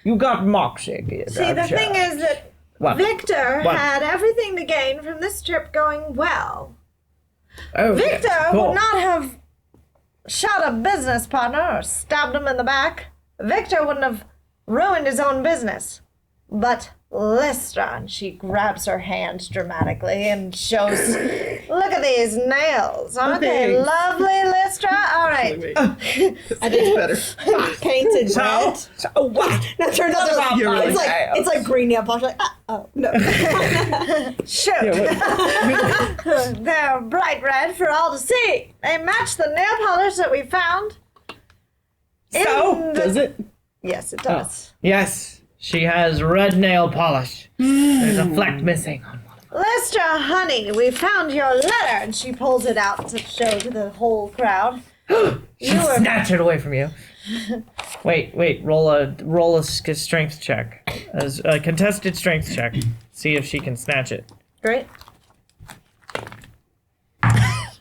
You've got moxie. See, the thing is that What? Victor What? had everything to gain from this trip going well. Oh, Victor yes, cool. would not have shot a business partner or stabbed him in the back. Victor wouldn't have ruined his own business. But Listra, and she grabs her hand dramatically and shows, look at these nails. Aren't they Thanks. lovely, Listra? All right. Wait, I think it's better. Painted red. So what? That turns out about You're my right. it's like green nail polish. Like, oh no. Shoot. They're bright red for all to see. They match the nail polish that we found. So? Does it? Yes, it does. Yes, she has red nail polish. There's a fleck missing on one. Listra, honey, we found your letter. And she pulls it out to show to the whole crowd. She snatched it away from you. Wait. Roll a strength check. As a contested strength check. See if she can snatch it. Great.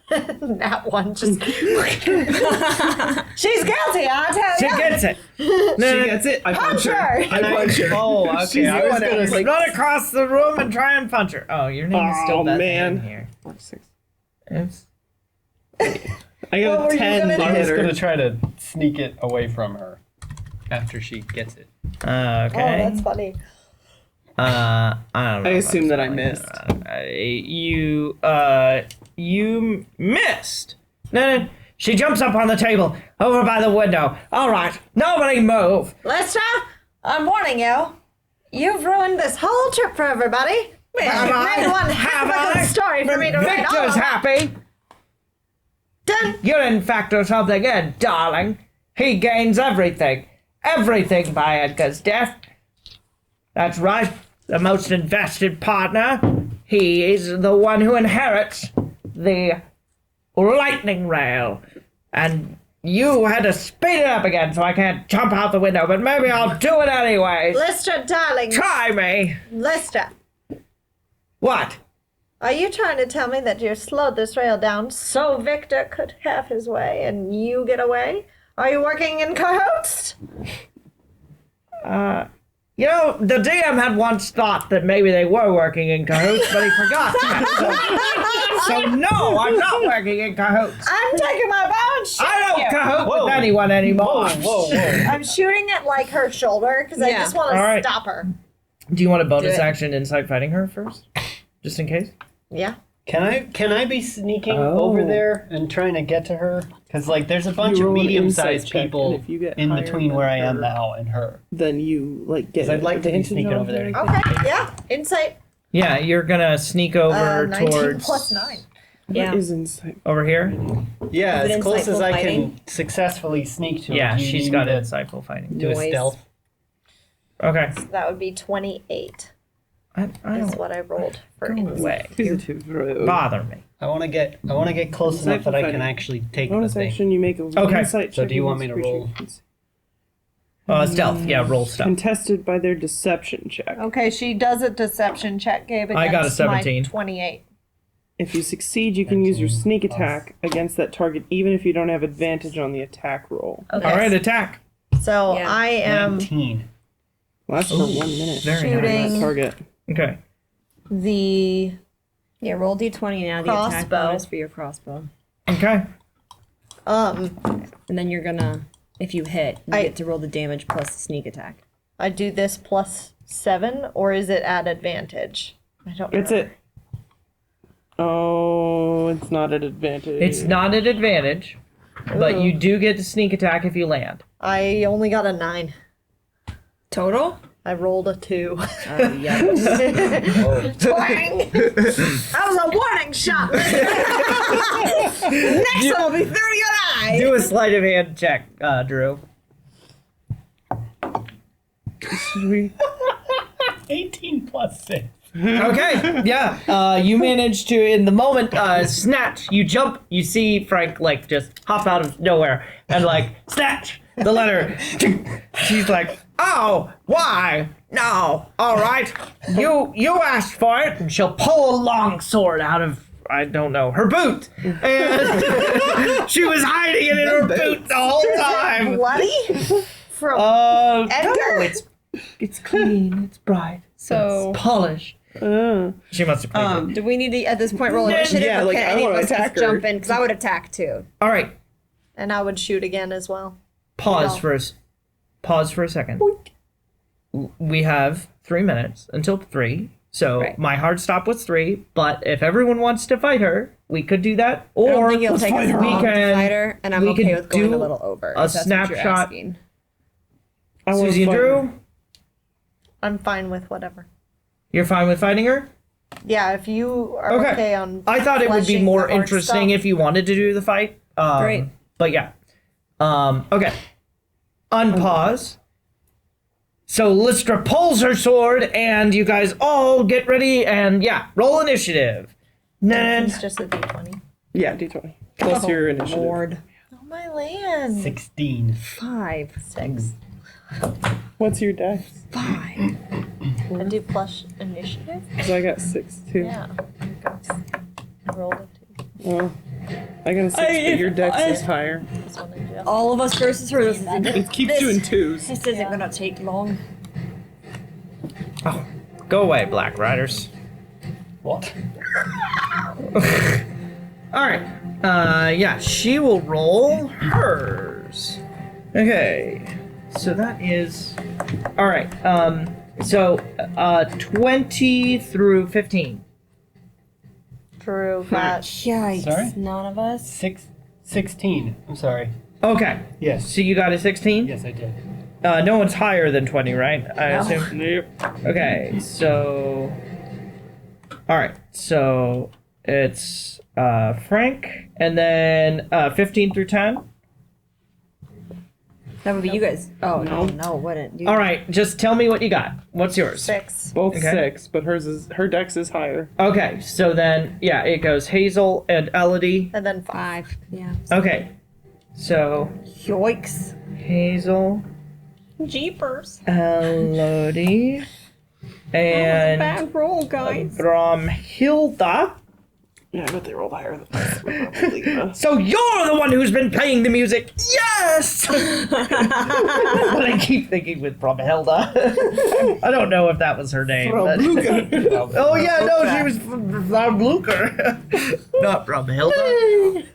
That one just. She's guilty, I tell She you. gets it. She gets it. I punch her. her. I punch her. Oh, okay. She's I was going gonna at say, Run across the room and try and punch her. Oh, your name is still Oh, Beth man. Ann here. Six. Oops. I got What were a you 10 gonna to I hit was her. gonna try to sneak it away from her after she gets it. Okay. Oh, that's funny. I don't know. I if assume I'm that I playing missed. around. You missed. No, she jumps up on the table over by the window. All right, nobody move. Listra, I'm warning you. You've ruined this whole trip for everybody. But you've made one heck of a good story for me to write all Victor's about. happy. Done. You didn't factor something in, darling. He gains everything by Edgar's death. That's right, the most invested partner. He is the one who inherits the lightning rail. And you had to speed it up again so I can't jump out the window, but maybe I'll do it anyway. Listra, darling. Try me. Listra, What? are you trying to tell me that you slowed this rail down so Victor could have his way and you get away? Are you working in cahoots? You know, the DM had once thought that maybe they were working in cahoots, but he forgot that. So no, I'm not working in cahoots. I'm taking my bow and shooting I don't you. cahoot Whoa. with anyone anymore. Whoa. I'm shooting at like her shoulder because I Yeah. just want All to right. stop her. Do you want a bonus Do it. action inside fighting her first? Just in case? Yeah. Can I be sneaking Oh. over there and trying to get to her? Because like there's a bunch You of roll an medium-sized insight check, people and if you get in higher between than where I am her- now and her. Then you like get. 'Cause I'd like to be advantage sneaking on over there. her. Okay. Yeah. Insight. Yeah, you're gonna sneak over 19 towards plus 9. Yeah. What is insight? over here. Yeah, Is it as close as insightful I fighting? can successfully sneak to her. Yeah, Do you she's need got me to insightful fighting. do a Noise. stealth. Okay. That would be 28. I Is don't what I rolled for go insight. away. Inquisitive rogue. Bother me. I want to get close enough that I can actually take the Bonus thing. action, you make a Okay. insight So check do you want against me to roll? creatures Stealth. Yeah, roll stealth. Contested by their deception check. Okay, she does a deception check, Gabe. I got a against 17. My 28. If you succeed, you can use your sneak attack against that target, even if you don't have advantage on the attack roll. Okay. All right, attack. So Yeah. I am 19. Lasts for 1 minute. Very Shooting. nice. That target. Okay. the Yeah, roll d20 now, the attack Crossbow. bonus for your crossbow. Okay. And then you're gonna, if you hit, you I- get to roll the damage plus the sneak attack. I do this plus 7, or is it at advantage? I don't know. It's it. Oh, it's not at advantage. It's not an advantage, but you do get to sneak attack if you land. I only got a 9. Total? I rolled a 2. Oh, yeah. Twang! That was a warning shot. Next one will be through your eye! Do a sleight of hand check, Drew. Should we? 18 plus 6. Okay, yeah. You manage to, in the moment, snatch. You jump. You see Frank like just hop out of nowhere and like snatch the letter. She's like, "Oh, why? No, all right. You asked for it." And she'll pull a long sword out of, I don't know, her boot. And she was hiding it in her boot the whole time. Bloody? From Edgar? No, it's clean. It's bright. So, It's polished. She must have played it. do we need to, at this point, roll initiative? Yeah, or like, can I any of wanna us just attack her. jump in? Because I would attack too. All right. And I would shoot again as well. Pause No. for a pause for a second. We have 3 minutes until 3. So Right. my hard stop was 3. But if everyone wants to fight her, we could do that. I don't Or think it'll take us we long to can- fight her, and I'm we okay could with going do a little over. a if that's what you're snapshot. asking. I wanna Susie and fight Drew, her. I'm fine with whatever. you're fine with fighting her? Yeah, if you are Okay. okay on. I thought it would be fleshing more the hard interesting stuff. if you wanted to do the fight. Great. But yeah. Okay. Unpause. So Listra pulls her sword, and you guys all get ready, and yeah, roll initiative. Then It's just a d20. Yeah, D20. Plus your initiative. Lord. Oh, my land. 16. 5. 6. What's your dice? 5. I do plus initiative? So I got 6 too. Yeah. I rolled it too. Well, I got a 6, but your dex is higher. This one I do. All of us versus her. This, It keeps doing 2s. this isn't gonna take long. oh, go away, Black Riders. What? All right. Yeah, she will roll hers. Okay. So that is all right. So 20 through 15. Drew got. Yikes. Sorry? None of us. 16. I'm sorry. Okay. Yes. So you got a 16? Yes, I did. No one's higher than 20, right? I assume. Yep. Okay. So all right. So it's Frank, and then 15 through 10. That would be you guys. Oh, no, wouldn't. All right. Just tell me what you got. What's yours? 6. Both Okay. 6, but her dex is higher. Okay. So then, yeah, it goes Hazel and Elody. And then 5. 5. Yeah. Okay. So Yoicks. Hazel, Jeepers. Elody, and Bad roll, guys. Bromhilda. Yeah, I bet they rolled higher than us. We're probably gonna- So you're the one who's been playing the music. Yes. But I keep thinking with Bromhilda. I don't know if that was her name. But... oh yeah, no, she was from Blucher, not Bromhilda.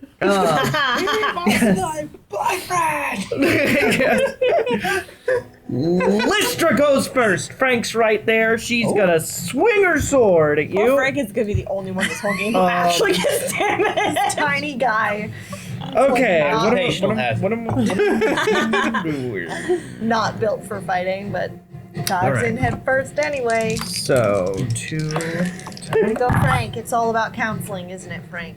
Listra goes first. Frank's right there. She's gonna swing her sword at you. Frank is gonna be the only one this whole game who actually gets damage. Tiny guy. Okay, Occupational hazard. what am I doing? Not built for fighting, but dives Alright. in head first anyway. So 2. Go, Frank. It's all about counseling, isn't it, Frank?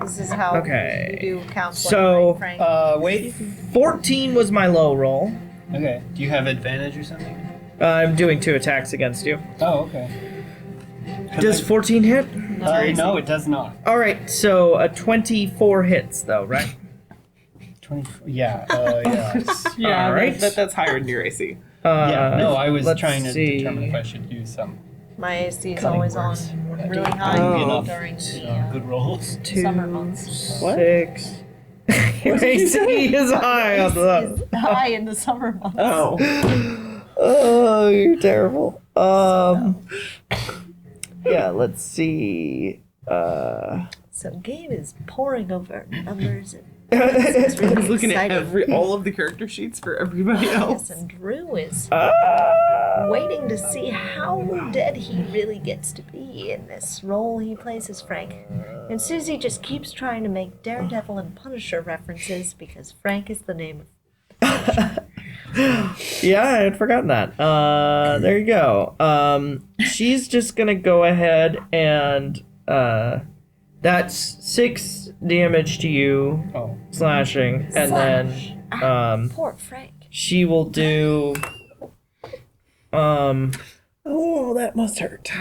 This is how Okay. you do counseling, So, right, Frank? Wait. 14 was my low roll. Okay. Do you have advantage or something? I'm doing 2 attacks against you. Oh, okay. Does 14 hit? No, it does not. All right, so a 24 hits though, right? 24. Yeah. Yeah. Yeah, All right. that's higher than your AC. Yeah. No, I was let's trying to see. determine if I should use some My AC is cutting always words. on really high Oh. during the good rolls. 2, summer months. What? 6. Your AC is high on the. It's high in the summer months. Oh. Oh, you're terrible. Yeah, let's see. So game is pouring over numbers and I was really looking exciting. at all of the character sheets for everybody else. Yes, and Drew is Ah. waiting to see how dead he really gets to be in this role he plays as Frank. And Susie just keeps trying to make Daredevil and Punisher references because Frank is the name of. Yeah, I had forgotten that. There you go. She's just gonna go ahead and that's 6 damage to you, Oh. slashing, and then Poor Frank. she will do Oh, that must hurt.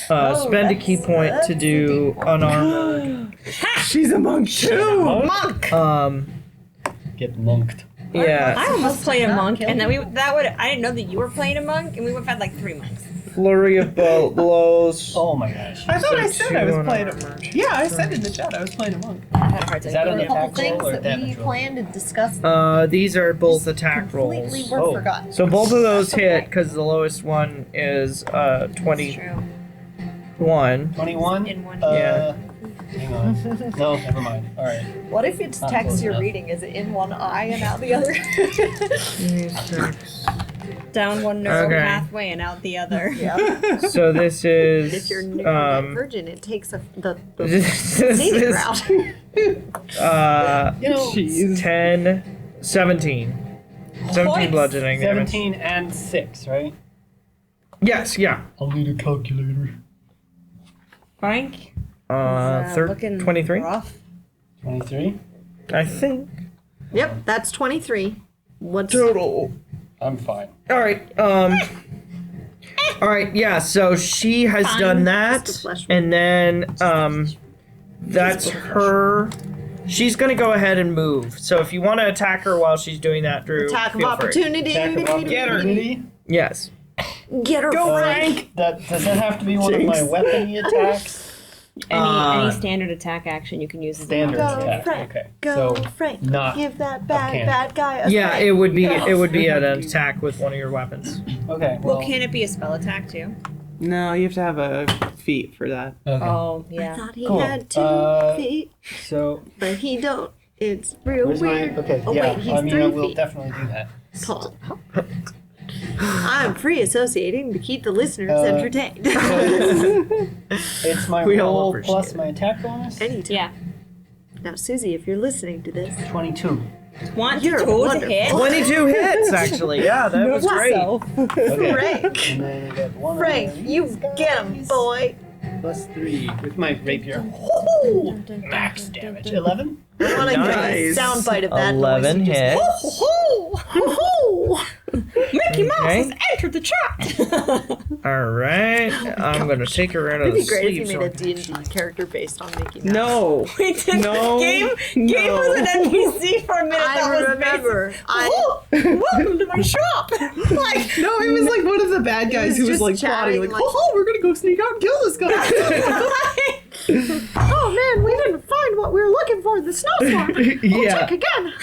Spend a key point to do unarmored. She's a monk too. Monk! Get monked. Yeah. I almost played a monk, and then I didn't know that you were playing a monk, and we would have had like 3 monks. Flurry of blows. Oh my gosh. I thought I said I was playing unarmored. Yeah, I said in the chat I was playing a monk. I had a hard time. Is that on A the couple attack roll things or that we damage roll? planned to discuss. These are both attack rolls. Completely were Oh. forgotten. So both of those hit because the lowest one is It's 21. true. 21? In one. Yeah. Hang on. No, never mind. All right. What if it's Not text close you're enough. reading? Is it in one eye and out the other? 26. Down one neural Okay. pathway and out the other. Yeah. So this is If you're neurodivergent, it takes the this scenic is route. You know, Jeez. 10, 17. 17 Points. bludgeoning damage. 17 and 6, right? Yes, yeah. I'll need a calculator. Frank? Looking 23, rough. 23? I think. Yep, that's 23. What's Total. I'm fine. All right. All right. Yeah. So she has Fine. done Just a that, flesh and then that's her. She's gonna go ahead and move. So if you want to attack her while she's doing that, Drew, attack of feel free. opportunity? Attack of opportunity? Yes. Get her, Frank. Does that have to be one of my weapony attacks? Any standard attack action you can use as a Standard Go, attack. Frank. Okay. Go, So Frank. not Give that cannon. bad guy a Yeah. spank. It would be an attack with one of your weapons. okay. Well, Well, can it be a spell attack too? No, you have to have a feat for that. okay. Oh, I yeah. thought he Cool. had 2 feet, So but he don't. It's real where's my? weird. Okay. Oh Yeah. wait, he's I mean, 3 I will feet definitely do that. tall. I'm free associating to keep the listeners entertained. It's my We all roll appreciate plus it. my attack bonus. Anytime. Yeah. Now, Susie, if you're listening to this, 22. Want You're to wonderful. hit? 22 hits, actually. Yeah, that was great. Okay. Frank, And then I got one. Frank, of you these get him, guys. boy. Plus 3 with my rapier. Max damage. 11. I want to Nice. get a soundbite of that 11 noise. hits. Mickey Mouse Okay. has entered the chat. All right. I'm gonna take her out of It'd the be great if sleep. you made a D&D character based on Mickey Mouse. No. Wait, did No, Game no. was an NPC for a minute. I that was remember. basic. Oh, welcome to my shop. Like, No, it was like one of the bad guys He who was was just like plotting, chatting, like, like- oh, we're gonna go sneak out and kill this guy. Oh man, we didn't find what we were looking for in the snowstorm. We'll Yeah. check again.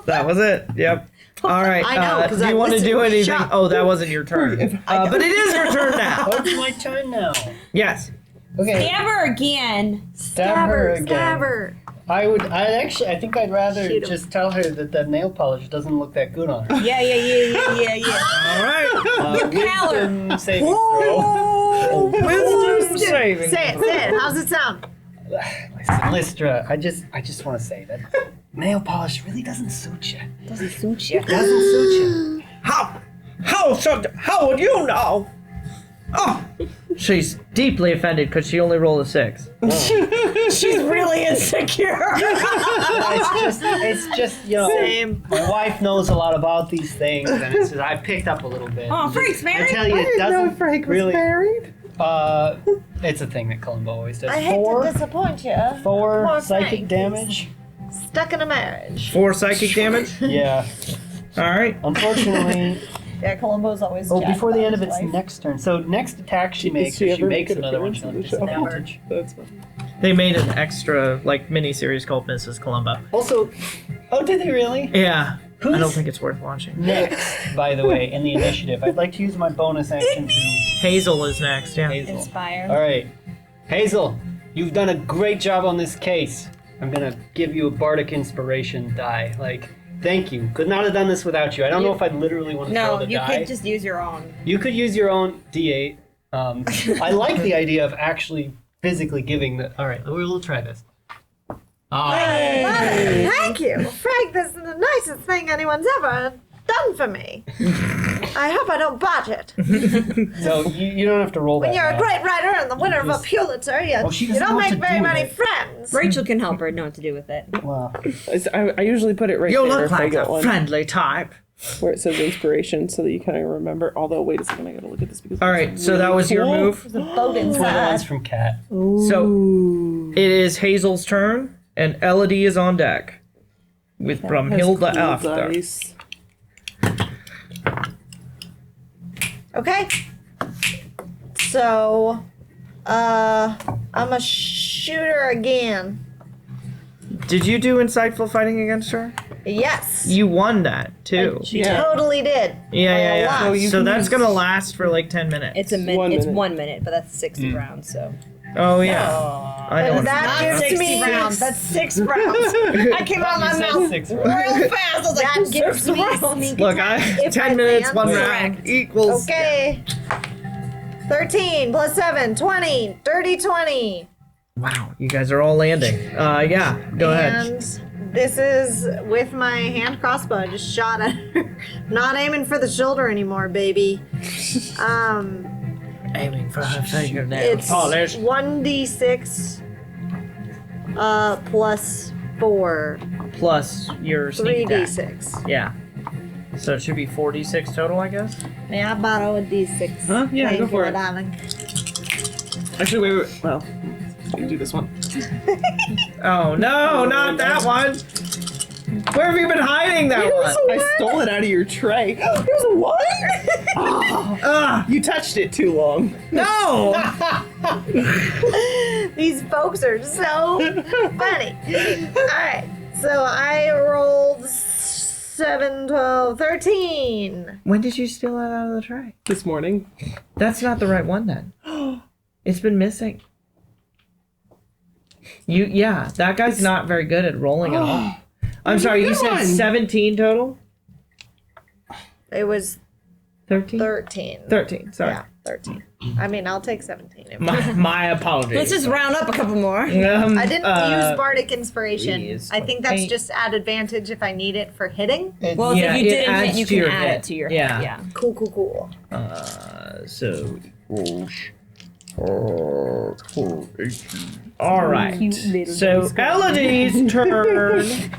That was it. Yep. All right. I know, 'cause do I you want to listened do to the anything? shop. Oh, that wasn't your turn. But it is your turn now. Oh, it's my turn now. Yes. Okay. stab her again. Stab her again. Stab her. I think I'd rather Shoot 'em. just tell her that the nail polish doesn't look that good on her. Yeah. All right. Wisdom saving throw. Wisdom saving. Say it. How's it sound? Listen, Listra, I just want to say that nail polish really doesn't suit you. Doesn't suit you. Doesn't suit you. How would you know? Oh, she's deeply offended because she only rolled a 6. She's really insecure. It's just you know. Same. My wife knows a lot about these things, and it's just, I picked up a little bit. Oh, Frank's I married? tell you, I it didn't know doesn't Frank was really. married. It's a thing that Columbo always does. I hate to disappoint you. Four Poor psychic Frank. damage. Stuck in a marriage. 4 psychic damage. Yeah. All right. Unfortunately, Yeah, Columbo's always. oh, jacked before the about end of his its wife. next turn. So next attack she makes, she if she ever makes make an another one, she'll have appearance in the show? disadvantage. That's fine. They made an extra mini series called Mrs. Columbo. Also, oh, did they really? Yeah. I don't Who's- think it's worth watching. Next, by the way, in the initiative, I'd like to use my bonus action to Hazel is next. Yeah. Hazel. Inspire. All right, Hazel, you've done a great job on this case. I'm gonna give you a bardic inspiration die. Like, thank you. Could not have done this without you. I don't know if I'd literally want to throw No, the you die. could just use your own. You could use your own D8. I like the idea of actually physically giving the. All right, we'll try this. Thank you, Frank. This is the nicest thing anyone's ever done for me. I hope I don't botch it. So you don't have to roll When that. you're a now. great writer and the winner of a Just- Pulitzer, you she you doesn't don't know what make to very do with many it. friends. Rachel can help her know what to do with it. Wow. I usually put it right You there look if I like get a one. friendly type. where it says inspiration, so that you kind of remember. Although, wait a second, I gotta look at this because. All right, so that was your move. There's a boat It's one of the ones inside. from Cat. So it is Hazel's turn, and Elody is on deck with Brumhilda after. Dice. Okay. So, I'm a shooter again. Did you do insightful fighting against her? Yes. You won that too. She Yeah. totally did. Yeah. lot. So you So can that's use- gonna last for like 10 minutes. It's a 1 minute. It's minute. 1 minute, but that's 60 rounds. So Oh yeah. I know. And that not gives 60 me rounds. That's 6 rounds. I came out of my You said mouth 6 real rounds. fast. I was like, that gives 6 me rounds. sneak Look, attack if 10 I minutes, land. 1 round equals. Okay. 13 plus 7, 20. Dirty 20. Wow, you guys are all landing. Yeah, go ahead. And this is with my hand crossbow. I just shot at her. Not aiming for the shoulder anymore, baby. Aiming for her fingernails. It's Oh, there's 1d6 plus 4. plus your sneak attack. 3d6. Yeah. So it should be 46 total, I guess. May I borrow a d6? Huh? Yeah, Thank go for you, it. darling. Actually, wait. Well, you do this one. Oh no, not that one. Where have you been hiding that one? I stole it out of your tray. Here's a one. You touched it too long. No. These folks are so funny. Alright, so I rolled 7, 12, 13. When did you steal that out of the tray? This morning. That's not the right one then. It's been missing. Yeah, that guy's not very good at rolling at all. I'm sorry, you said one. 17 total? It was 13? 13. 13, sorry. Yeah, 13. I mean, I'll take 17. My apologies. let's just round up a couple more. I didn't use Bardic Inspiration. please, I think that's paint. just at advantage if I need it for hitting. Well, Yeah, if you it didn't hit, adds you to can your add hit. it to your Yeah. hit. Yeah. Cool. So all right. So Elody's turn.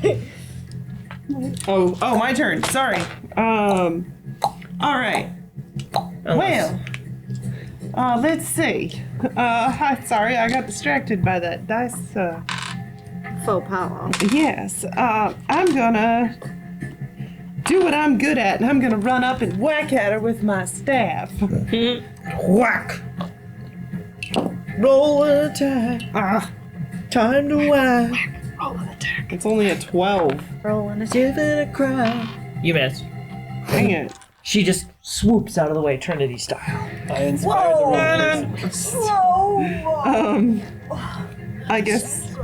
Oh, my turn. Sorry. All right. Well, let's see. Sorry, I got distracted by that dice. Faux pas. Yes. I'm gonna do what I'm good at, and I'm gonna run up and whack at her with my staff. Whack. Roll an attack. Time to whack. It's only a 12. Rolling a Give it a cry. You missed. Dang it. She just swoops out of the way, Trinity style. I inspired the wrong person. I guess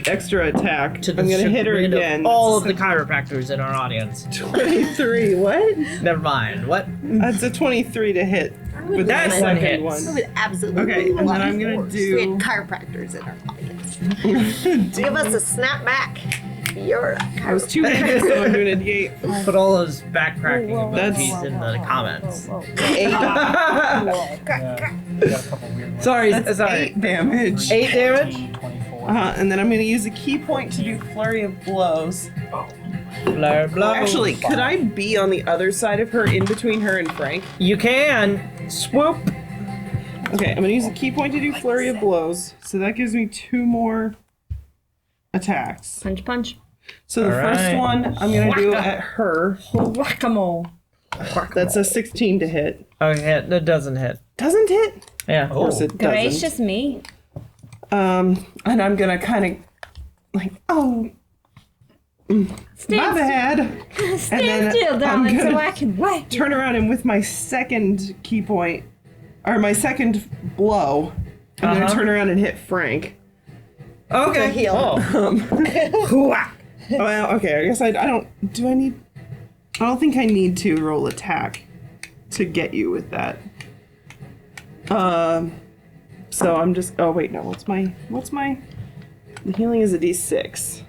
extra attack. To the I'm gonna hit her chagrin of again. all of the chiropractors in our audience. 23. What? Never mind. What? That's a 23 to hit. With That's the one second hit. one. would absolutely Okay, and then love I'm gonna force. We had do. chiropractors in our audience. Give us a snap back. You're a I was 2 hits, so I'm doing a D8. Put all those backcracking That's- emojis in the comments. 8. Yeah, we got a couple weird ones. Sorry, That's sorry. 8 damage. 8 damage? 24. And then I'm gonna use a key point to do flurry of blows. Blur, blow. Actually, could I be on the other side of her, in between her and Frank? You can. Swoop. Okay, I'm gonna use a key point to do flurry of blows. So that gives me 2 more attacks. Punch, punch. So the All first right. one I'm gonna do at her. Whack-a-mole. That's a 16 to hit. Okay, that doesn't hit. Doesn't hit? Yeah. Of course it doesn't. Gracious me. And I'm gonna kind of like, oh, my bad. Stand still, I'm darling, so gonna I can whack. turn around and with my second key point, or my second blow, I'm gonna turn around and hit Frank. Okay. heal. Whack. Well, okay, I guess I don't. I don't think I need to roll attack to get you with that. So I'm just. Oh wait, no. What's my? The healing is a D6.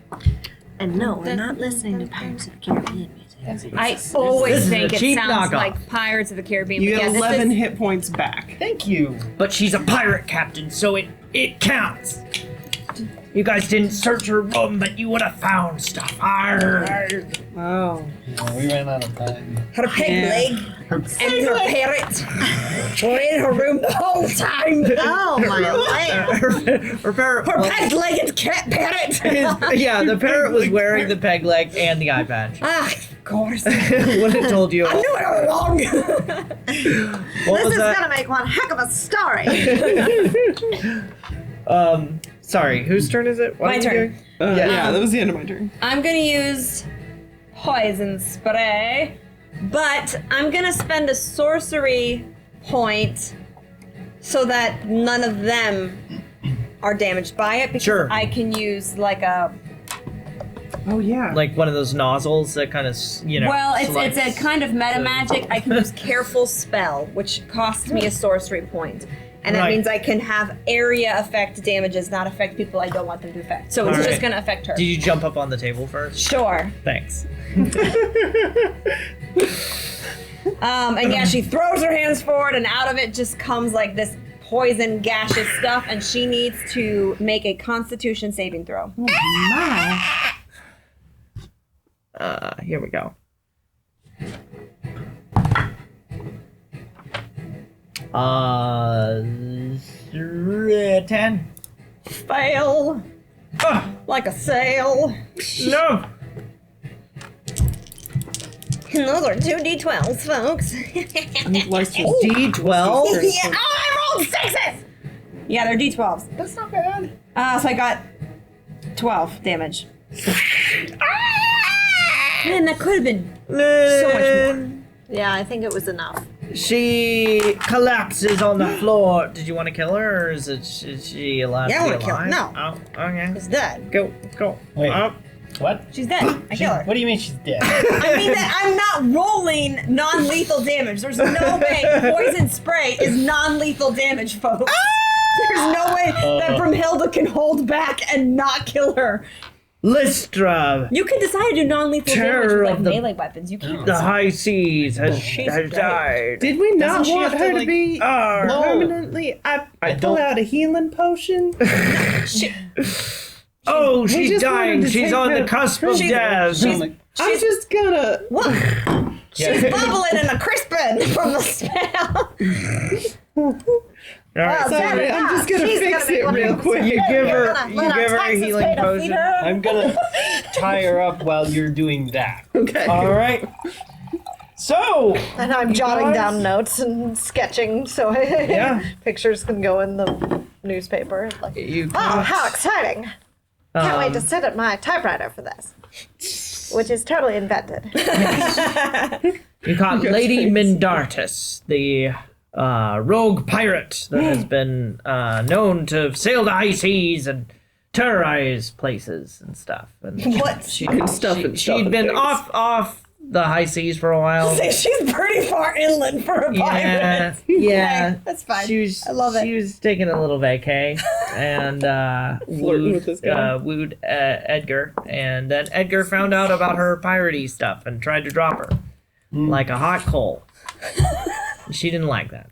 And no, we're not listening to Pirates of the Caribbean music. I This always is a think it cheap sounds knockoff. like Pirates of the Caribbean. You but get yeah, this 11 is- hit points back. Thank you. But she's a pirate captain, so it counts. You guys didn't search her room, but you would have found stuff. Arr. Oh. Yeah, we ran out of time. Her peg leg and her parrot were in her room the whole time. Oh my land. Her parrot. Her peg-legged cat parrot. Yeah, the parrot was wearing the peg leg and the eye patch. Ah, of course. Would have told you. I knew it all along. What This was is that? gonna make one heck of a story. Sorry, whose turn is it? What My are you turn. doing? Yeah, that was the end of my turn. I'm gonna use poison spray, but I'm gonna spend a sorcery point so that none of them are damaged by it because Sure. I can use like a Oh, yeah. Like one of those nozzles that kind of, well, it's swipes. a kind of meta magic. I can use careful spell, which costs me a sorcery point. And that Right. means I can have area effect damages not affect people I don't want them to affect. So it's All just right. gonna affect her. Did you jump up on the table first? Sure. Thanks. And yeah, she throws her hands forward, and out of it just comes like this poison, gaseous stuff, and she needs to make a Constitution saving throw. My. Here we go. 10. Fail like a sail. No. And those are 2d12s, folks. Let's just D12. Yeah, I rolled 6s! Yeah, they're d12s. That's not bad. So I got 12 damage. Man, that could have been so much more. Yeah, I think it was enough. She collapses on the floor. Did you want to kill her, or is she alive? Yeah, I to wanna be kill her. alive? No. Oh, okay. She's dead. Go. Wait. Up. What? She's dead. I kill her. What do you mean she's dead? I mean that I'm not rolling non-lethal damage. There's no way poison spray is non-lethal damage, folks. There's no way that Brimhilda can hold back and not kill her. Listra, You can decide to do non-lethal damage Terror with like of the- melee weapons. You can't. the high seas has dead. died. Did we not Doesn't she want have to, her to like- be No. permanently? I pull don't- out a healing potion. Oh, We she's just wanted dying. to She's take on the her- cusp of She's- death. Sound like- I'm just gonna. What? She's Yeah. bubbling and a crispin from the spell. All right, Sorry, I'm just gonna She's fix gonna be it one of real those- quick. you give her a taxes healing pay to feed potion. her. I'm gonna tie her up while you're doing that. Okay. All right. So, And I'm jotting guys- down notes and sketching so Yeah. pictures can go in the newspaper. Like, you oh, caught, how exciting! Can't wait to sit at my typewriter for this. Which is totally invented. you caught Lady Mindartus, the rogue pirate that has been known to sail the high seas and terrorize places and stuff. And What? she'd been off the high seas for a while. She's pretty far inland for a pirate. Yeah, Okay, that's fine. She was, I love it. She was taking a little vacay and Flirting with this guy. wooed Edgar, and then Edgar found out about her piratey stuff and tried to drop her like a hot coal. She didn't like that.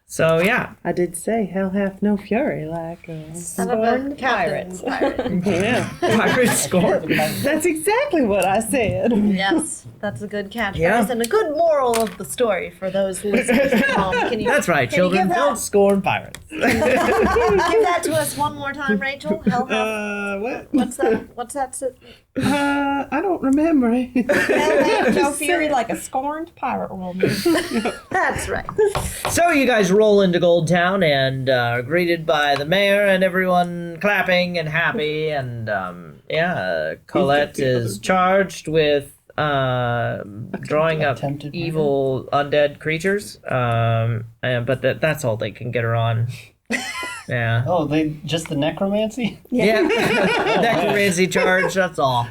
So yeah, I did say hell hath no fury, like. Son of a captain pirate. Yeah. pirate score. That's exactly what I said. Yes, that's a good catchphrase Yeah. and a good moral of the story for those listeners at home. Can you, That's right, can you children. give Don't scorn pirates. give that to us one more time, Rachel? Hell hath, What? what's that? What's that? I don't remember it. Hell hath no fury like a scorned pirate woman. That's right. So you guys roll into Gold Town and are greeted by the mayor and everyone clapping and happy, and Colette is charged with drawing up Attempted murder. evil undead creatures, but that's all they can get her on. Yeah. Oh, they just the necromancy? Yeah. Necromancy charge, that's all.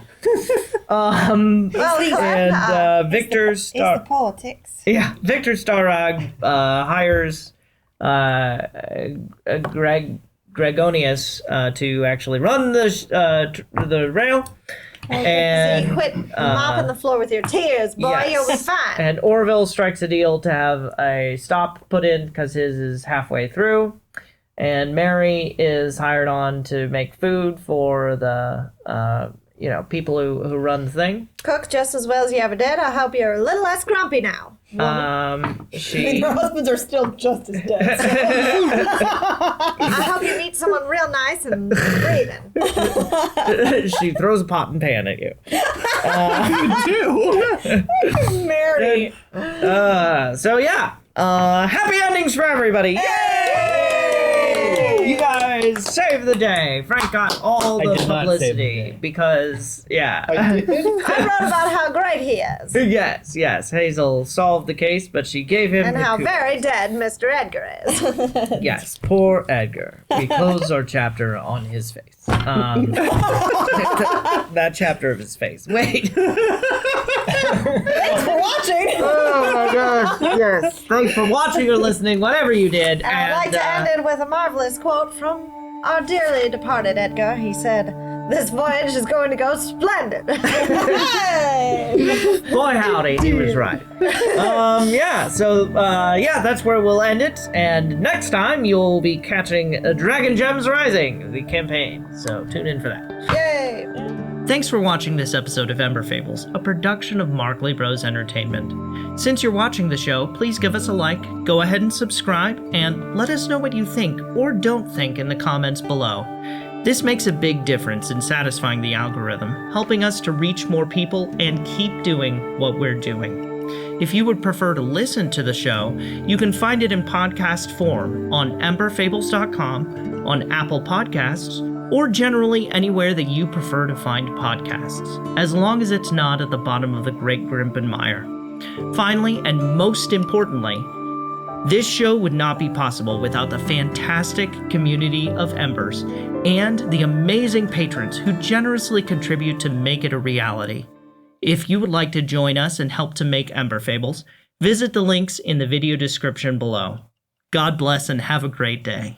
And Victor It's the Star politics. Victor Starrag hires Gregonius to actually run the rail. And See, quit mopping the floor with your tears, boy. yes. You'll be fine. And Orville strikes a deal to have a stop put in because his is halfway through. And Mary is hired on to make food for the people who run the thing. Cook just as well as you ever did. I hope you're a little less grumpy now. She Your husbands are still just as dead. I hope you meet someone real nice and breathing. she throws a pot and pan at you. Mary. So yeah, happy endings for everybody. Yay! You guys saved the day. Frank got all the did not save the publicity day. because I wrote about how great he is. yes. Hazel solved the case, but she gave him And the how kudos. very dead Mr. Edgar is. Yes, poor Edgar. We closed our chapter on his face. That chapter of his face. Wait. Thanks for watching. Oh my gosh. Yes. Thanks for watching or listening, whatever you did. And I'd like to end it with a marvelous quote from our dearly departed Edgar. He said, "This voyage is going to go splendid." Boy howdy, he was right. That's where we'll end it. And next time you'll be catching Dragon Gems Rising, the campaign. So tune in for that. Yay! Thanks for watching this episode of Ember Fables, a production of Markley Bros Entertainment. Since you're watching the show, please give us a like, go ahead and subscribe, and let us know what you think or don't think in the comments below. This makes a big difference in satisfying the algorithm, helping us to reach more people and keep doing what we're doing. If you would prefer to listen to the show, you can find it in podcast form on emberfables.com, on Apple Podcasts, or generally anywhere that you prefer to find podcasts, as long as it's not at the bottom of the Great Grimpen Mire. Finally, and most importantly, this show would not be possible without the fantastic community of Embers and the amazing patrons who generously contribute to make it a reality. If you would like to join us and help to make Ember Fables, visit the links in the video description below. God bless and have a great day.